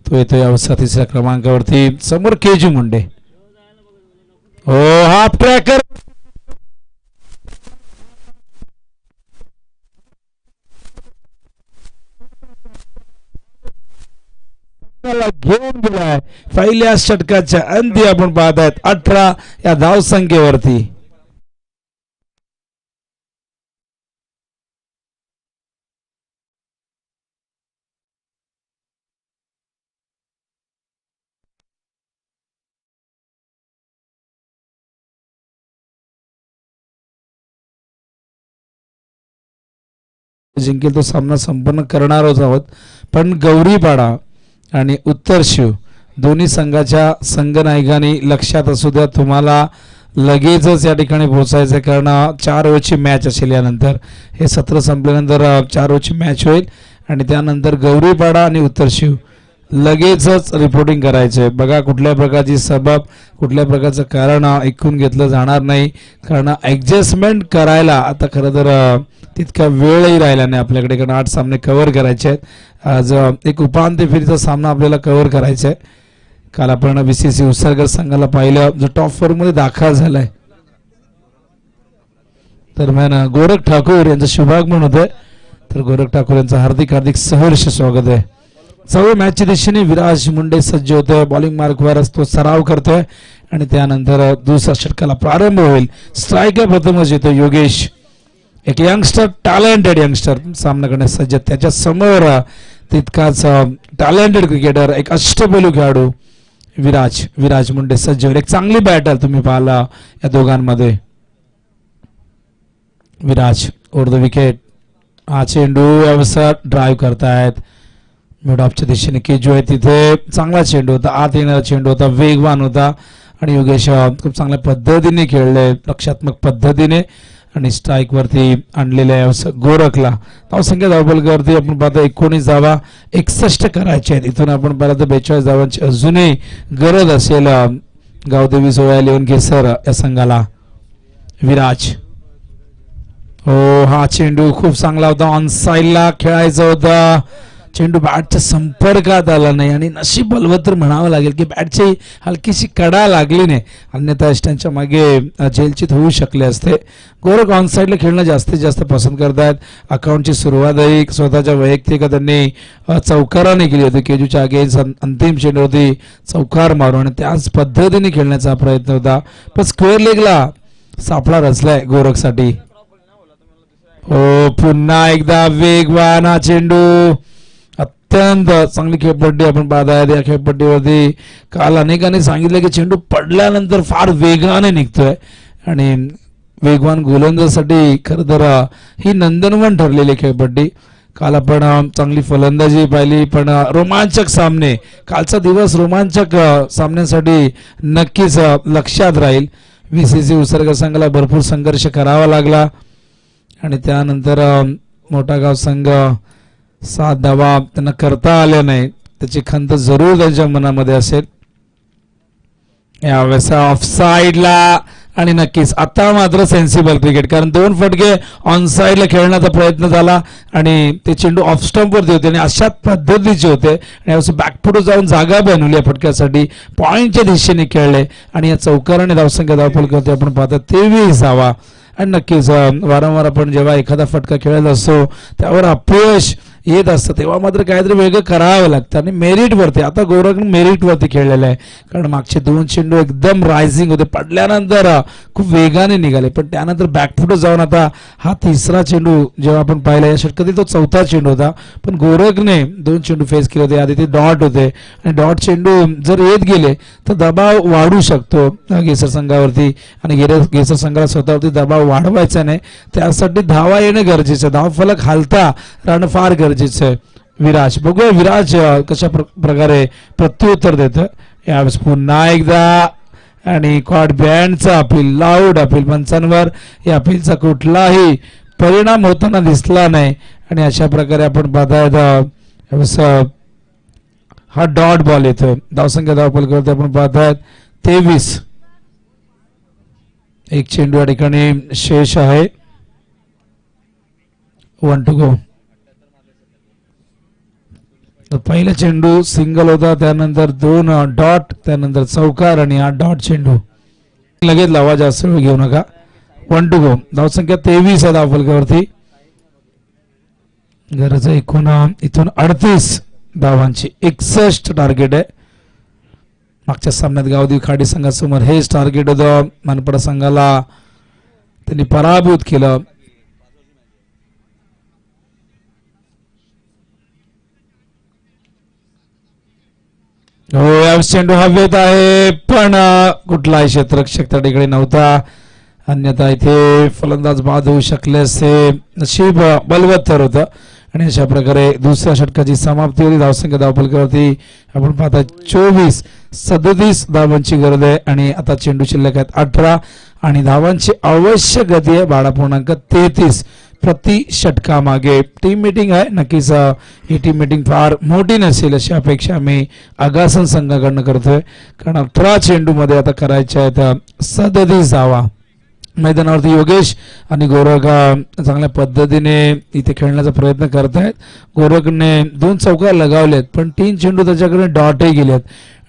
तो येतो या 3ऱ्या क्रमांकावरती. समोर केजू मुंडे. हो हाफ ट्रॅकर घेऊन गेलाय. पहिल्या षटकाच्या अंती आपण पाहत आहेत 18 या धावसंख्येवरती. जिंकेल तो सामना संपन्न करणारच आहोत, पण गौरीपाडा आणि उत्तर शिव दोन्ही संघाच्या संघनायकांनी लक्षात असू द्या, तुम्हाला लगेचच या ठिकाणी पोहोचायचं, कारण 4 ओव्हरची मॅच असेल. यानंतर हे सत्र संपल्यानंतर 4 ओव्हरची मॅच होईल आणि त्यानंतर गौरीपाडा आणि उत्तर शिव लगेचच रिपोर्टिंग करायचे. बघा कुठल्या प्रकारची सबब, कुठल्या प्रकारचं कारण ऐकून घेतलं जाणार नाही, कारण ॲडजस्टमेंट करायला आता खरं तर तितका वेळही राहिला नाही आपल्याकडे, कारण 8 सामने कव्हर करायचे आहेत. आज एक उपांत्य फेरीचा सामना आपल्याला कव्हर करायचा आहे. काल आपण बीसीसी उसरगर संघाला पाहिलं जो टॉप 4 मध्ये दाखल झालाय. दरम्यान गोरख ठाकूर यांचं शुभागमन होतंय, तर गोरख ठाकूर यांचं हार्दिक हार्दिक सहर्ष स्वागत आहे. 4व्या मॅचच्या दिशेने विराज मुंडे सज्ज होतोय, बॉलिंग मार्कवर तो सराव करतोय आणि त्यानंतर दुसऱ्या षटकाला प्रारंभ होईल. स्ट्रायकर प्रथमच येतो योगेश, एक यंगस्टर, टॅलेंटेड यंगस्टर सामना करण्यास सज्ज. त्याच्या समोर तितकाच टॅलेंटेड क्रिकेटर, एक अष्टपैलू खेळाडू विराज मुंडे सज्ज. एक चांगली बॅटल तुम्ही पाहिला या दोघांमध्ये. विराज ओव्हर द विकेट, हा चेंडू व्यवस्था ड्राईव्ह करतायत मिड ऑफच्या दिशेने. केजू आहे तिथे, चांगला चेंडू होता, आत येणारा चेंडू होता, वेगवान होता आणि योगेश खूप चांगल्या पद्धतीने खेळले, रक्षात्मक पद्धतीने आणि स्ट्राईक वरती आणलेल्या गोरखला. धावसंख्या धावफलकावरती आपण पाहतो 19 धावा 61 करायचे आहेत. इथून आपण पाहिलं तर 42 धावांची अजूनही गरज असेल गावदेवी सोया लिओन केसर या संघाला. विराज, हो हा चेंडू खूप चांगला होता, ऑन साईडला खेळायचा होता, चेंडू बॅटच्या संपर्कात आला नाही आणि नशीब बलवत्तर म्हणावं लागेल की बॅटची हलकीशी कडा लागली नाही, अन्यथा त्यांच्या मागे झेलचित होऊ शकले असते. गोरख ऑन साईडला खेळणं जास्तीत जास्त पसंत करतात. अकाउंटची सुरुवातही स्वतःच्या वैयक्तिक त्यांनी चौकाराने केली होती. केजूच्या अगेन्स्ट अंतिम चेंडू होती चौकार मारून आणि त्याच पद्धतीने खेळण्याचा प्रयत्न होता, पण स्क्वेअर लेगला सापळा रचलाय गोरखसाठी. हो पुन्हा एकदा वेगवान हा चेंडू, अत्यंत चांगली खेळपट्टी आपण पाहत आहे. या खेळपट्टीवरती काल अनेकांनी सांगितलं की चेंडू पडल्यानंतर फार वेगाने निघतोय आणि वेगवान गोलंदाजासाठी खरं तर ही नंदनवन ठरलेली खेळपट्टी. काल आपण चांगली फलंदाजी पाहिली, पण रोमांचक सामने, कालचा दिवस रोमांचक सामन्यांसाठी नक्कीच लक्षात राहील. बीसीसी उसरगर संघाला भरपूर संघर्ष करावा लागला आणि त्यानंतर मोठागाव संघ 7 धावा त्यांना करता आल्या नाही, त्याची खंत जरूर त्यांच्या मनामध्ये असेल. यावेळेस ऑफ साईडला आणि नक्कीच आता मात्र सेन्सिबल क्रिकेट, कारण 2 फटके ऑन साईडला खेळण्याचा प्रयत्न झाला आणि ते चेंडू ऑफ स्टंपवरती होते आणि अशा पद्धतीचे होते आणि यावेळेस बॅकफुट जाऊन जागा बनवली या फटक्यासाठी, पॉईंटच्या दिशेने खेळले आणि या चौकाराने धावसंख्या धावफलकावरती आपण पाहतो 23 धावा. आणि नक्कीच वारंवार आपण जेव्हा एखादा फटका खेळत असतो त्यावर अपयश येत असतं तेव्हा मात्र काहीतरी वेगळं करावं लागतं आणि मेरिटवरती, आता गोरख मेरिटवरती खेळलेलं आहे, कारण मागचे 2 चेंडू एकदम रायझिंग होते, पडल्यानंतर खूप वेगाने निघाले, पण त्यानंतर बॅकफुट जाऊन आता हा 3रा चेंडू जेव्हा आपण पाहिला या षटकातील तो 4था चेंडू होता, पण गोरखने 2 चेंडू फेस केले होते. आधी ते डॉट होते आणि डॉट चेंडू जर येत गेले तर दबाव वाढू शकतो गेसर संघावरती आणि गेसर संघाला स्वतःवरती दबाव वाढवायचा नाही, त्यासाठी धावा येणे गरजेचं, धावफलक हालता राहणं फार गरजेचं आहे. विराज, बघूया विराज कशा प्रकारे प्रत्युत्तर देतं. यावेळेस पुन्हा एकदा आणि कॉड बँडचा अपील, लाऊड अपील पंचांवर, या अपीलचा कुठलाही परिणाम होताना दिसला नाही आणि अशा प्रकारे आपण पाहतायत हा डॉट बॉल येतोय. धावसंख्या धावफलकावरती आपण पाहतायत 23. एक चेंडू या ठिकाणी शेष आहे. 1 to go. पहिला चेंडू सिंगल होता, त्यानंतर 2 डॉट, त्यानंतर चौकार आणि हा डॉट चेंडू. लगेच लावा, जास्त वेळ घेऊ नका. 1 to go. धावसंख्या 23 आहे धावफलकावरती. गरज एकूण इथून 38 धावांची, 61 टार्गेट आहे. मागच्या सामन्यात गावदेवी खाडी संघासमोर हेच टार्गेट होतं, मनपाडा संघाला त्यांनी पराभूत केलं. हो चेंडू हवेत आहे, पण कुठलाही क्षेत्ररक्षक त्या ठिकाणी नव्हता, अन्यथा इथे फलंदाज बाद होऊ शकले असते. नशीब बलवत्तर होतं आणि अशा प्रकारे दुसऱ्या षटकाची समाप्ती होती. धावसंख्या धावफलकावरती आपण पाहता 24, 37 धावांची गरज आहे आणि आता चेंडू शिल्लक आहेत 18 आणि धावांची अवश्य गती आहे 12.33 प्रति षटकामागे. टीम मीटिंग आहे, नक्कीच ही टीम मीटिंग फार मोठी नसेल अशी अपेक्षा आम्ही आगासन संघाकडनं करतोय, कारण 18 चेंडूमध्ये आता करायच्या आहेत 37 धावा. मैदानावरती योगेश आणि गोरख चांगल्या पद्धतीने इथे खेळण्याचा प्रयत्न करत आहेत. गोरखने 2 चौकार लगावलेत, पण 3 चेंडू त्याच्याकडे डॉटही गेलेत,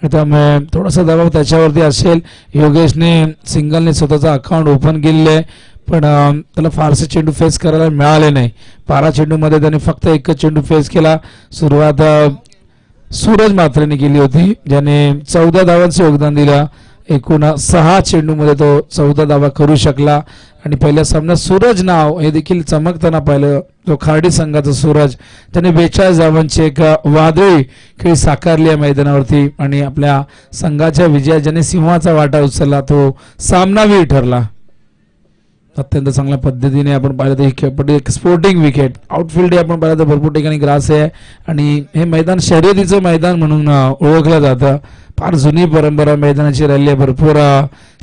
त्यामुळे थोडासा दबाव त्याच्यावरती असेल. योगेशने सिंगलने स्वतःचा अकाउंट ओपन केलेले, पण त्याला फारसे चेंडू फेस करायला मिळाले नाही. 12 चेंडूमध्ये त्याने फक्त एकच चेंडू फेस केला. सुरुवात सूरज मात्रेने केली होती, ज्याने 14 धावांचं योगदान दिलं. एकूण 6 चेंडूमध्ये तो 14 धावा करू शकला. आणि पहिल्या सामन्यात सूरज नाव हे देखील चमकताना पाहिलं. जो खार्डी संघाचा सूरज, त्याने 42 धावांची एक वादळी खेळी साकारली आहे मैदानावरती, आणि आपल्या संघाच्या विजयात ज्याने सिंहाचा वाटा उचलला तो सामनावीर ठरला. अत्यंत चांगल्या पद्धतीने आपण पाहिलं तर ही खेळपट्टी एक स्पोर्टिंग विकेट. आउटफील्ड आपण पाहिलं तर भरपूर ठिकाणी ग्रास आहे, आणि हे मैदान शर्यतीचं मैदान म्हणून ओळखलं जातं. फार जुनी परंपरा मैदानाची राहिली आहे. भरपूर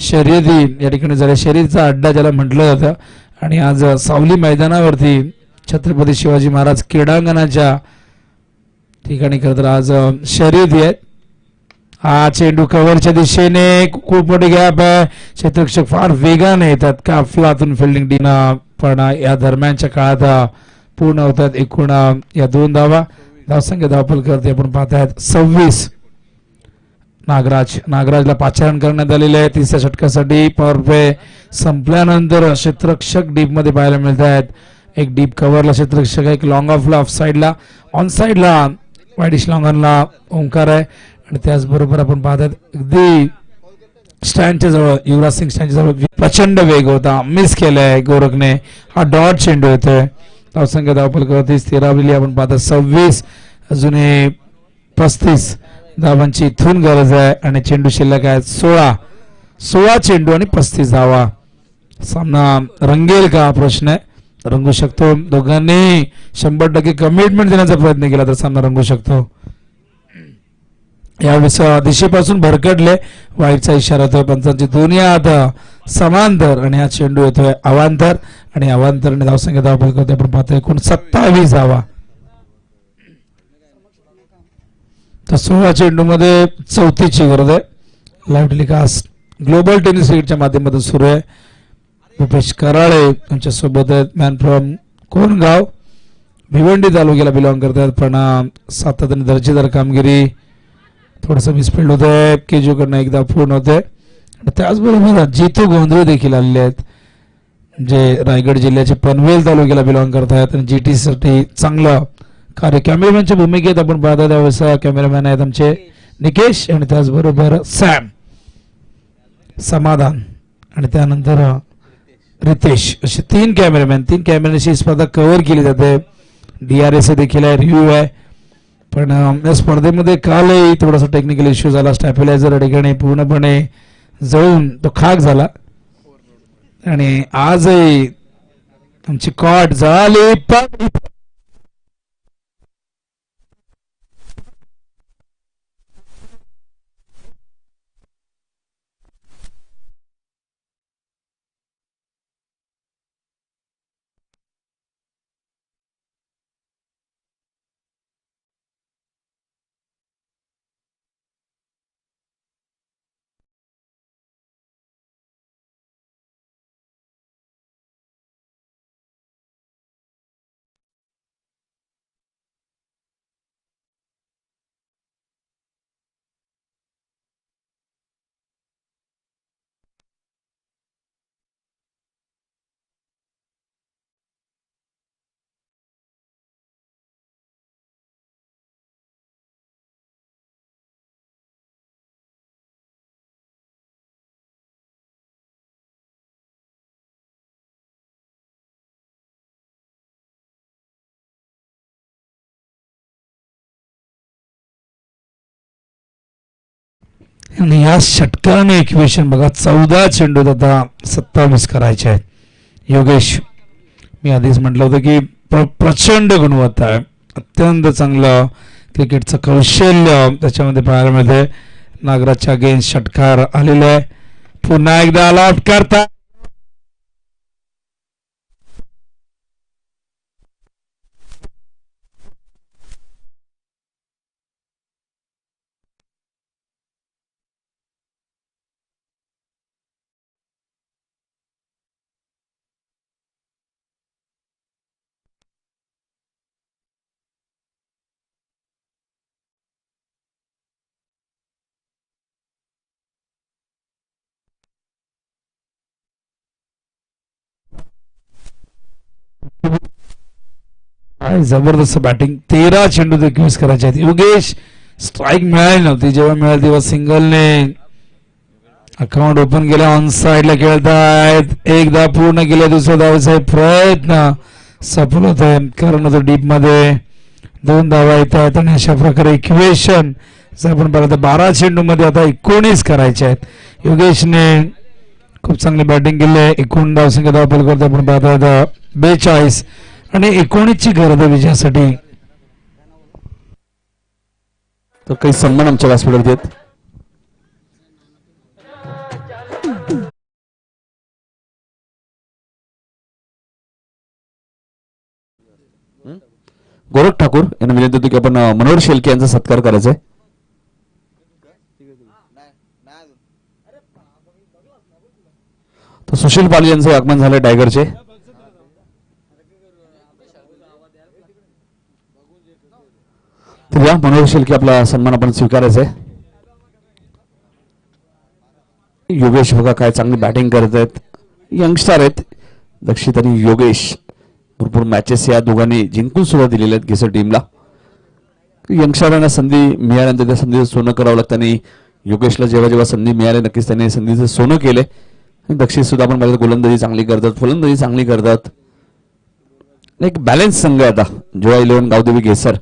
शर्यती या ठिकाणी झाल्या, शर्यतीचा अड्डा ज्याला म्हटलं जातं. आणि आज सावली मैदानावरती छत्रपती शिवाजी महाराज क्रीडांगणाच्या ठिकाणी खरं तर आज शर्यती आहेत. हा चेंडू कव्हरच्या दिशेने खूप मोठी गॅप आहे. क्षेत्ररक्षक फार वेगाने येतात काफलातून फिल्डिंग टीम, पण या दरम्यानच्या काळात पूर्ण होतात. एकूण या 2 धावा. धावसंख्या धावफल करते आपण पाहतायत 26. नागराजला पाचारण करण्यात आलेले आहे 3ऱ्या षटकासाठी. पॉवर प्ले संपल्यानंतर क्षेत्ररक्षक डीप मध्ये पाहायला मिळत आहेत. एक डीप कव्हरला क्षेत्ररक्षक, एक लॉंग ऑफला ऑफ साईडला, ऑन साईडला वाईडिश लॉंगॉनला ओंकार आहे. आणि त्याचबरोबर आपण पाहतात अगदी स्टँडच्या जवळ, युवराज सिंग स्टँडच्या जवळ प्रचंड वेग होता, मिस केलाय गोरखने. हा डॉट चेंडू येतोय. धावसंख्या धावफल करत 13 आपण पाहतात 26. अजून 35 धावांची इथून गरज आहे, आणि चेंडू शिल्लक आहेत 16 चेंडू आणि 35 धावा. सामना रंगेल का प्रश्न आहे. रंगू शकतो. दोघांनी 100% कमिटमेंट देण्याचा प्रयत्न केला तर सामना रंगू शकतो. यावेळेस दिशेपासून भरकटले, वाईटचा इशारा होतोय. पंचांची दोन्ही हात समांतर, आणि हा चेंडू येतोय अवांतर, आणि अवांतरने धावसंख्या धावफल करते आपण पाहतोय एकूण 27 धावा. तर 16 चेंडूमध्ये 34ची गरज आहे. लाईव्ह टेलिकास्ट ग्लोबल टेनिस लीगच्या माध्यमातून सुरू आहे. भूपेश कराळे यांच्या सोबत आहेत. मॅन फ्रॉम कोणगाव, भिवंडी तालुक्याला बिलॉंग करतात, पण सातत्याने दर्जेदार कामगिरी. थोडंसं मिसफिल्ड होत आहे. केजूकडनं एकदा पूर्ण होते. त्याचबरोबर जितू गोंधळे देखील आलेले आहेत, जे रायगड जिल्ह्याचे पनवेल तालुक्याला बिलॉंग करत आहेत, आणि GT साठी चांगलं कार्य. कॅमेरामॅनच्या भूमिकेत आपण पाहतो त्यावेळेस कॅमेरामॅन आहेत आमचे निकेश, आणि त्याचबरोबर सॅम, समाधान, आणि त्यानंतर रितेश, असे 3 कॅमेरामॅन. 3 कॅमेऱ्याची स्पर्धा कव्हर केली जाते. DRS देखील आहे, रिव्ह्यू आहे. पण या स्पर्धेमध्ये कालही थोडासा टेक्निकल इश्यू झाला. स्टॅबिलायझर या ठिकाणी पूर्णपणे जळून तो खाक झाला, आणि आजही आमची कॉट जळाली. पण आणि या षटकाने इक्वेशन बघा 14 चेंडूत आता 27 करायचे आहेत. योगेश, मी आधीच म्हटलं होतं की प्रचंड गुणवत्ता आहे, अत्यंत चांगलं क्रिकेटचं कौशल्य त्याच्यामध्ये पाहायला मिळते. नागराजच्या अगेन्स्ट षटकार आलेला आहे. पुन्हा एकदा लॉफ्ट करता काय जबरदस्त बॅटिंग. 13 चेंडू 21 करायचे आहेत. योगेश स्ट्राईक मिळाली नव्हती, जेव्हा मिळाली तेव्हा सिंगलने अकाउंट ओपन केलं. ऑन साइडला खेळतायत. एकदा पूर्ण केले, दुसरा धावाचा प्रयत्न सफल होत आहे, कारण होतं डीप मध्ये 2 धावा येत आहेत. आणि अशा प्रकारे इक्वेशन आपण पाहिलं 12 चेंडू मध्ये आता 19 करायचे आहेत. योगेशने खूप चांगली बॅटिंग केली आहे. 19 धावसंख्या धावपल करतो आपण पाहता 42 आणि 19 ची गरज आहे विजयासाठी. तर काही सन्मान आमच्या व्यासपीठावरती आहेत. गोरख ठाकूर यांना विनंती होती की आपण मनोहर शेलके यांचा सत्कार करायचा आहे. तर सुशील पाल यांचं आगमन झालं टायगरचे. तर या मनोहर शेलके आपला सन्मान आपण स्वीकारायचा आहे. योगेश बघा काय चांगली बॅटिंग करत आहेत. यंगस्टर आहेत दक्षित आणि योगेश. भरपूर मॅचेस या दोघांनी जिंकून सुद्धा दिलेल्या आहेत घेसर टीमला. यंगस्टरांना संधी मिळाल्यानंतर त्या संधीचं सोनं करावं लागतं आणि योगेशला जेव्हा जेव्हा संधी मिळाली नक्कीच त्याने संधीचं सोनं केले. दक्षित सुद्धा आपण पाहिलं गोलंदाजी चांगली करतात, फलंदाजी चांगली करतात. एक बॅलन्स संघ आहे आता जोया 11 गावदेवी घेसर.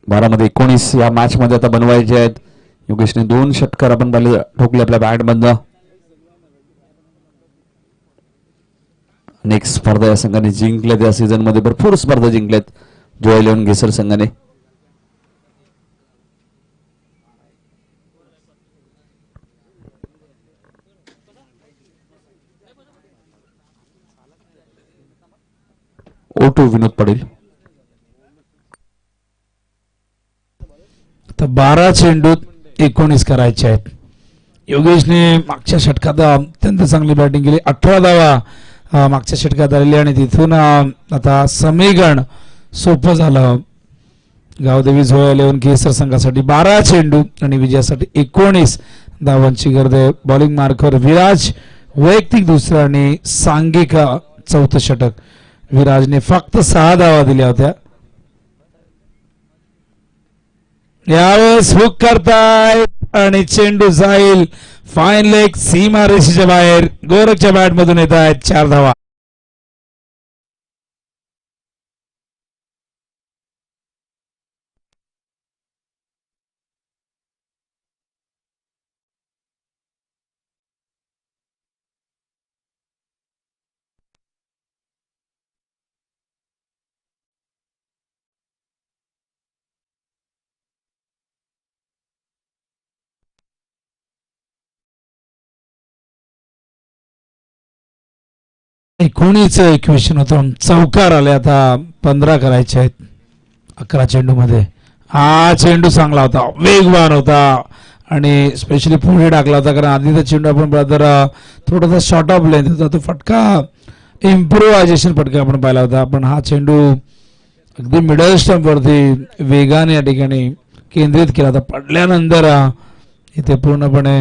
12 मध्ये 19 या मॅच मध्ये आता बनवायचे आहेत. योगेशने 2 षटकार आपण पाहिले ठोकले आपल्या बॅट मधनं. अनेक स्पर्धा या संघाने जिंकल्यात. या सीझन मध्ये भरपूर स्पर्धा जिंकल्यात जोया 11 घेसर संघाने. O2 विनोद पडेल. तर 12 चेंडूत 19 करायचे आहेत. योगेशने मागच्या षटकात अत्यंत चांगली बॅटिंग केली. 18 धावा मागच्या षटकात आलेली आणि तिथून आता समीकरण सोपं झालं गावदेवी जोया 11 केसर संघासाठी. 12 चेंडू आणि विजयासाठी 19 धावांची गरज आहे. बॉलिंग मार्कवर विराज वैयक्तिक दुसरा आणि सांघिक 4थं षटक. विराजने फक्त 6 धावा दिल्या होत्या. यावेळेस हुक करतायत आणि चेंडू जाईल फाईन लेग सीमा रेषेच्या बाहेर. गोरखच्या बॅट मधून येत आहेत 4 धावा. एकोणीस इक्वेशन होतं. चौकार आले. आता 15 करायचे आहेत 11 चेंडू मध्ये. हा चेंडू चांगला होता, वेगवान होता आणि स्पेशली पुढे टाकला होता, कारण आधीचा चेंडू आपण तर थोडासा शॉर्ट ऑफ लेंथ होता. तो फटका इम्प्रोव्हायझेशन फटका आपण पाहिला होता. पण हा चेंडू अगदी मिडल स्टंप वरती वेगाने या ठिकाणी केंद्रित केला होता. पडल्यानंतर इथे पूर्णपणे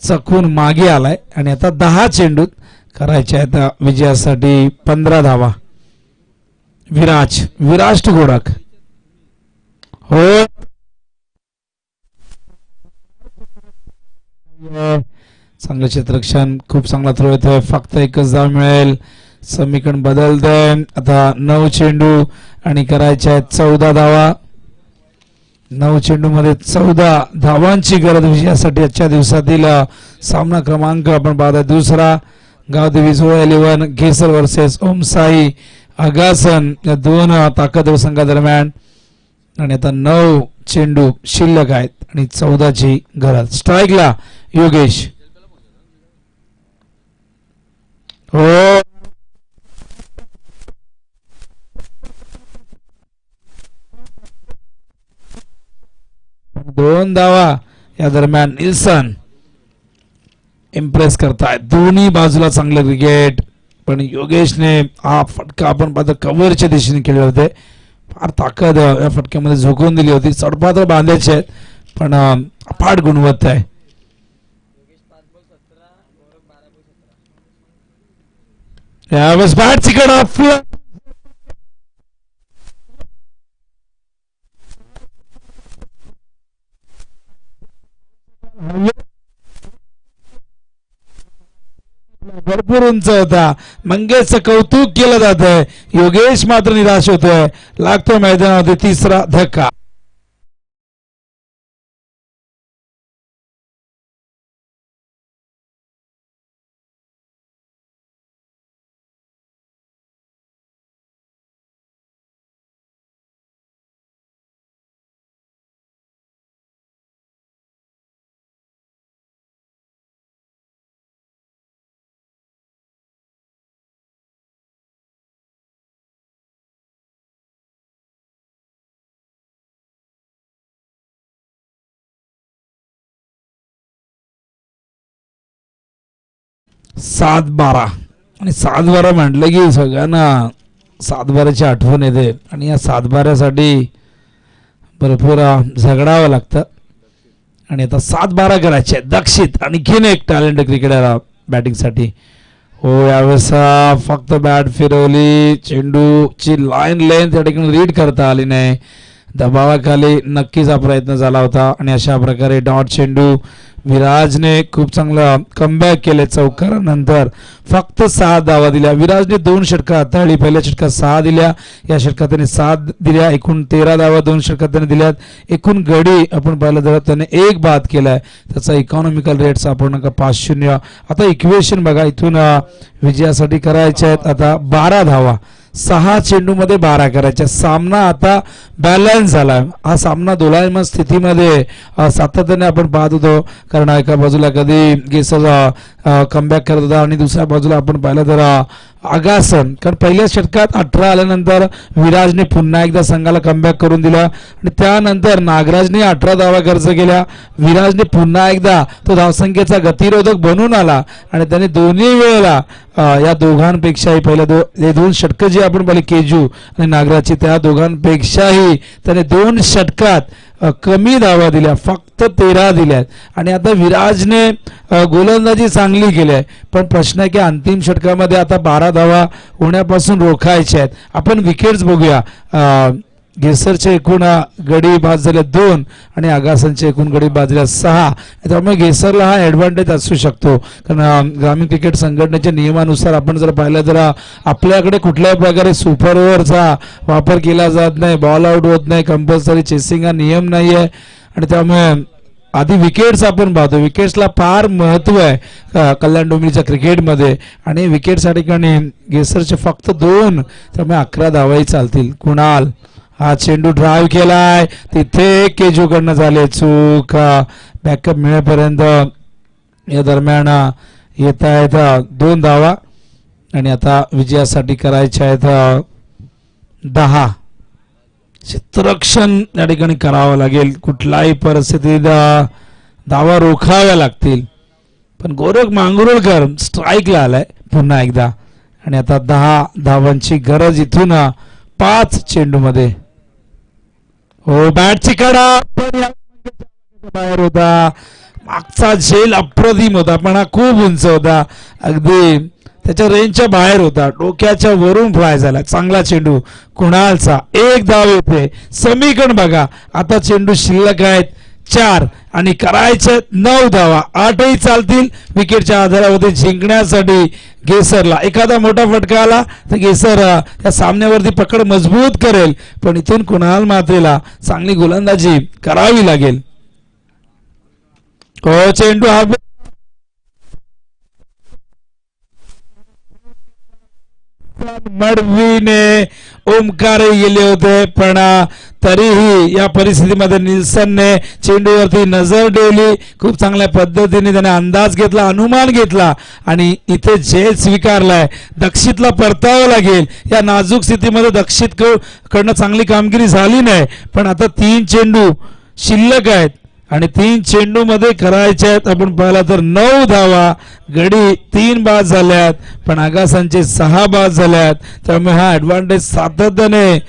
चकून मागे आलाय आणि आता 10 चेंडूत करायचे आहेत विजयासाठी 15 धावा. विराज टू गोरख. हो चांगलं क्षेत्ररक्षण, खूप चांगला थ्रो येतोय. फक्त 1च धाव मिळेल. समीकरण बदलतंय. आता 9 चेंडू आणि करायचे आहेत 14 धावा. 9 चेंडू मध्ये 14 धावांची गरज विजयासाठी. आजच्या दिवसातील सामना क्रमांक आपण पाहता दुसरा. गावदेवी जोया 11 घेसर वर्सेस ओम साई आगासन या 2 ताकदवर संघादरम्यान. आणि आता 9 चेंडू शिल्लक आहेत आणि 14ची गरज. स्ट्राईकला योगेश. हो 2 धावा या दरम्यान. निल्सन इम्प्रेस करतायत. दोन्ही बाजूला चांगलं क्रिकेट. पण योगेशने हा फटका आपण पाहतो कव्हरच्या दिशेने खेळले होते. फार ताकद या फटक्यामध्ये झोकून दिली होती. चढपात्र बांधायचे आहेत पण अफाट गुणवत्ता आहे. यावेळेस बॅट चिकट भरपूर उंच होता. मंगेशचं कौतुक केलं जात आहे. योगेश मात्र निराश होतोय. लागतो मैदानामध्ये तिसरा धक्का. सात बारा आणि 7-12 म्हटलं की सगळ्यांना 7-12ची आठवण येते आणि या 7-12साठी भरपूर झगडावं लागतं. आणि आता 7-12 करायचे. दक्षित आणखीन एक टॅलेंट क्रिकेटर बॅटिंगसाठी. हो यावेळेस फक्त बॅट फिरवली. चेंडूची लाईन लेंथ या ठिकाणी रीड करता आली नाही. दबावाखाली नक्कीच हा प्रयत्न झाला होता आणि अशा प्रकारे डॉट चेंडू. विराजने खूप चांगला कमबॅक केले. चौकारानंतर फक्त 6 धावा दिल्या. विराजने 2 षटकं हाताळली. पहिल्या षटकात 6 दिल्या. या षटकात त्याने 7 दिल्या. एकूण 13 धावा 2 षटकात त्याने दिल्यात. एकूण गडी आपण पाहिलं तर त्याने 1 बाद केलाय. त्याचा इकॉनॉमिकल रेट सापडणं का 5-0. आता इक्वेशन बघा. इथून विजयासाठी करायचे आहेत आता 12 धावा. 6 चेंडूमध्ये 12 करायच्या. सामना आता बॅलन्स झाला. हा सामना दोलायमान स्थितीमध्ये सातत्याने आपण पाहत होतो. कारण एका बाजूला कधी गेसर कमबॅक करत होता आणि दुसऱ्या बाजूला आपण पाहिलं तर आगासन. कारण पहिल्या षटकात 18 आल्यानंतर विराजने पुन्हा एकदा संघाला कमबॅक करून दिला आणि त्यानंतर नागराजने 18 धावा खर्च केल्या. विराजने पुन्हा एकदा तो धावसंख्येचा गतिरोधक बनून आला आणि त्याने दोन्ही वेळेला या दोघांपेक्षाही पहिल्या 2 षटकं जी आपण पाहिली केजू आणि नागराजची त्या दोघांपेक्षाही त्याने 2 षटकात कमी धावा दिल्या. फक्त 13 दिल्यात. आणि आता विराजने गोलंदाजी चांगली केली आहे. पण प्रश्न आहे की अंतिम षटकामध्ये आता 12 धावा होण्यापासून रोखायच्या आहेत. आपण विकेट्स बघूया. गेसरचे एकूण गडी बाद झाले 2 आणि आगासनचे एकूण गडी बाद झाले 6. त्यामुळे गेसरला हा ॲडव्हान्टेज असू शकतो. कारण ग्रामीण क्रिकेट संघटनेच्या नियमानुसार आपण जर पाहिलं तर आपल्याकडे कुठल्याही प्रकारे सुपर ओव्हरचा वापर केला जात नाही. बॉल आउट होत नाही. कंपल्सरी चेसिंग हा नियम नाही आहे. आणि त्यामुळे आधी विकेट्स आपण पाहतो. विकेट्सला फार महत्व आहे कल्याण डोंबिवलीच्या क्रिकेटमध्ये. आणि विकेटसाठी ठिकाणी गेसरचे फक्त 2. त्यामुळे 11 धावाही चालतील. कुणाल हा चेंडू ड्राईव्ह केलाय. तिथे केजूकडनं झाले चूक. बॅकअप मिळेपर्यंत या दरम्यान येता येता 2 धावा आणि आता विजयासाठी करायच्या आहेत 10. क्षेत्ररक्षण या ठिकाणी करावं लागेल. कुठल्याही परिस्थितीत धावा रोखाव्या लागतील. पण गोरख मांगरुळकर स्ट्राईकला आलाय पुन्हा एकदा आणि आता 10 धावांची गरज इथून 5 चेंडूमध्ये. हो बॅटची कडा बाहेर होता. मागचा झेल अप्रतिम होता पण हा खूप उंच होता. अगदी त्याच्या रेंजच्या बाहेर होता. डोक्याच्या वरून फ्लाय झाला. चांगला चेंडू कुणालचा. 1 धाव येते. समीकरण बघा. आता चेंडू शिल्लक आहेत 4 आणि करायचे 9 धावा. 8ही चालतील. विकेटच्या आधारावरती जिंकण्यासाठी गेसरला एखादा मोठा फटका आला तर गेसर त्या सामन्यावरती पकड मजबूत करेल. पण इथून कुणाल मात्रेला चांगली गोलंदाजी करावी लागेल. हो चेंडू हा मडवीने ओमकार गेले होते पण तरीही या परिस्थितीमध्ये निल्सनने चेंडूवरती नजर ठेवली. खूप चांगल्या पद्धतीने त्याने अंदाज घेतला. अनुमान घेतला आणि इथे झेल स्वीकारलाय. दक्षितला परतावं लागेल. या नाजूक स्थितीमध्ये दक्षित कडनं चांगली कामगिरी झाली नाही. पण आता 3 चेंडू शिल्लक आहेत आणि 3 चेंडू मध्ये करायचे आहेत. आपण पाहिला तर 9 धावा. गडी 3 बाद झाल्यात पण आगासांचे 6 बाद झाल्यात. त्यामुळे हा ॲडव्हान्टेज सातत्याने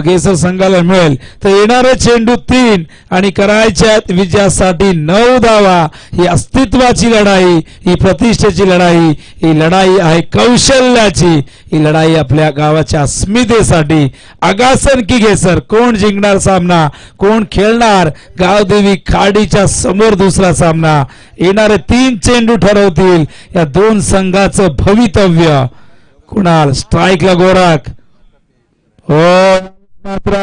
गेसर संघाला मिळेल. तर येणारे चेंडू 3 आणि करायच्यात विजयासाठी 9 धावा. ही अस्तित्वाची लढाई. ही प्रतिष्ठेची लढाई. ही लढाई आहे कौशल्याची. ही लढाई आपल्या गावाच्या अस्मितेसाठी. आगासन की गेसर कोण जिंकणार सामना. कोण खेळणार गावदेवी खाडीच्या समोर दुसरा सामना. येणारे 3 चेंडू ठरवतील राहील या दोन संघाचं भवितव्य. कुणाल स्ट्राईकला गोरख, हो मात्र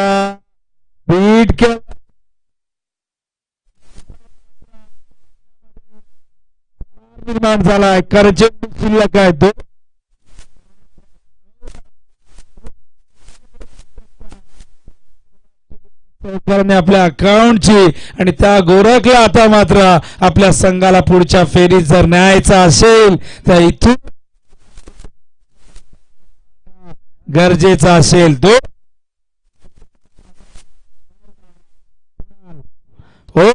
बीट के निर्माण झालाय. करचे शिल्लक आहे दोन सरकारने आपल्या अकाउंटची आणि त्या गोरखला आता मात्र आपल्या संघाला पुढच्या फेरीत जर न्यायचा असेल तर इथून गरजेचा असेल. हो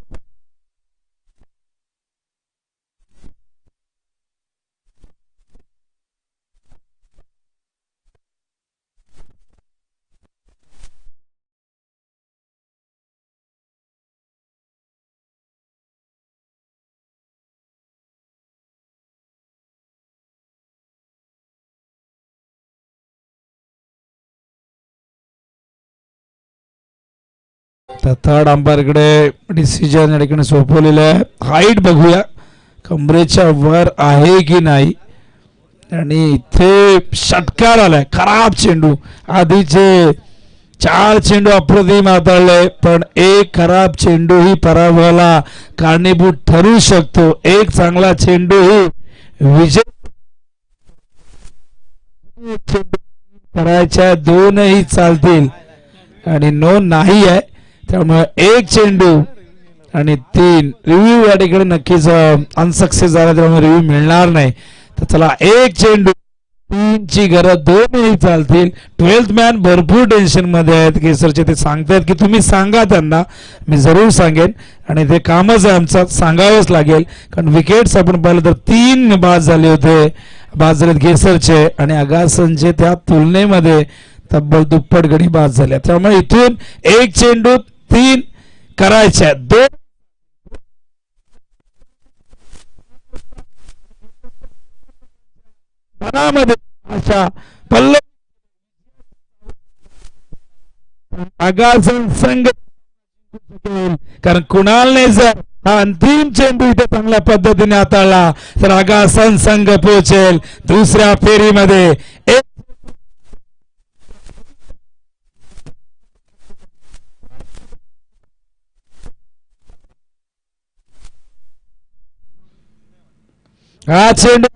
थर्ड अंपायरकडे डिसिजन या ठिकाणी सोपवलेलं आहे. हाईट बघूया कमरेच्या वर आहे की नाही. आणि इथे षटकार आलाय. खराब चेंडू. आधीचे 4 चेंडू अप्रतिम हाताळले पण एक खराब चेंडू ही पराभवाला कारणीभूत ठरू शकतो. एक चांगला चेंडू ही विजय करायच्या दोनही चालतील आणि नोंद नाही आहे त्यामुळे एक चेंडू आणि 3 रिव्ह्यू या ठिकाणी नक्कीच अनसक्सेस झाला त्यामुळे रिव्ह्यू मिळणार नाही. तर चला एक चेंडू 3 ची गरज दोनही चालतील. 12th मॅन भरपूर टेन्शन मध्ये आहेत. केसरचे ते सांगतायत की तुम्ही सांगा त्यांना. मी जरूर सांगेन आणि ते कामच आहे आमचं सांगावंच लागेल कारण विकेट्स आपण पाहिलं तर 3 बाद झाले होते. बाद झालेत केसरचे आणि अगासनचे त्या तुलनेमध्ये तब्बल दुप्पट गडी बाद झाल्या. त्यामुळे इथून एक चेंडू 3 करायच्या. 2 मनामध्ये अशा पल्ल आगासन संघ कारण कुणालने जर हा अंतिम चेंडू इथे चांगल्या पद्धतीने हाताळला तर आगासन संघ पोहोचेल दुसऱ्या फेरीमध्ये. हा चेंडू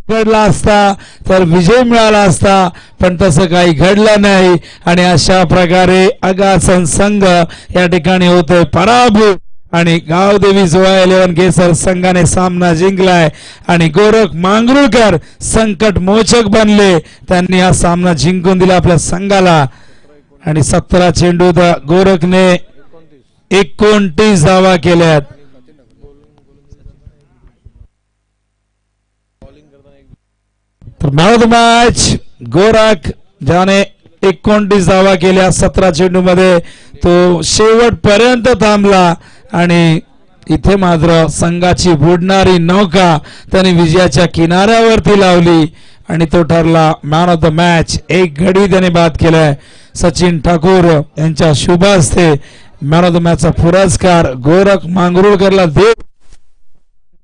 घडला असता तर विजय मिळाला असता पण तसं काही घडलं नाही आणि अशा प्रकारे आगासन संघ या ठिकाणी होतोय पराभूत आणि गावदेवी जोया 11 केसर संघाने सामना जिंकलाय आणि गोरख मांगरुळकर संकट मोचक बनले. त्यांनी हा सामना जिंकून दिला आपल्या संघाला आणि 17 चेंडू गोरखने 29 धावा केल्यात. तर man of the match Gorakh ज्याने 29 धावा केल्या 17 चेंडू मध्ये तो शेवटपर्यंत थांबला आणि इथे मात्र संघाची बुडणारी नौका त्याने विजयाच्या किनाऱ्यावरती लावली आणि तो ठरला मॅन ऑफ द मॅच. एक गडी त्याने बाद केलाय. सचिन ठाकूर यांच्या शुभ हस्ते मॅन ऑफ द मॅचचा पुरस्कार गोरख मांगरुळकरला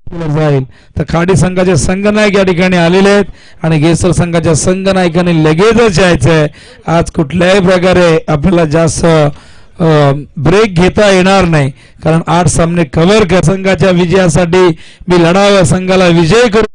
जाईल. तर खाडी संघाचे संघनायक या ठिकाणी आलेले आहेत आणि केसर संघाच्या संघनायकांनी लगेचच जायचंय. आज कुठल्याही प्रकारे आपल्याला जास्त ब्रेक घेता येणार नाही कारण 8 सामने कव्हर कर संघाच्या विजयासाठी मी लढावं संघाला विजय करू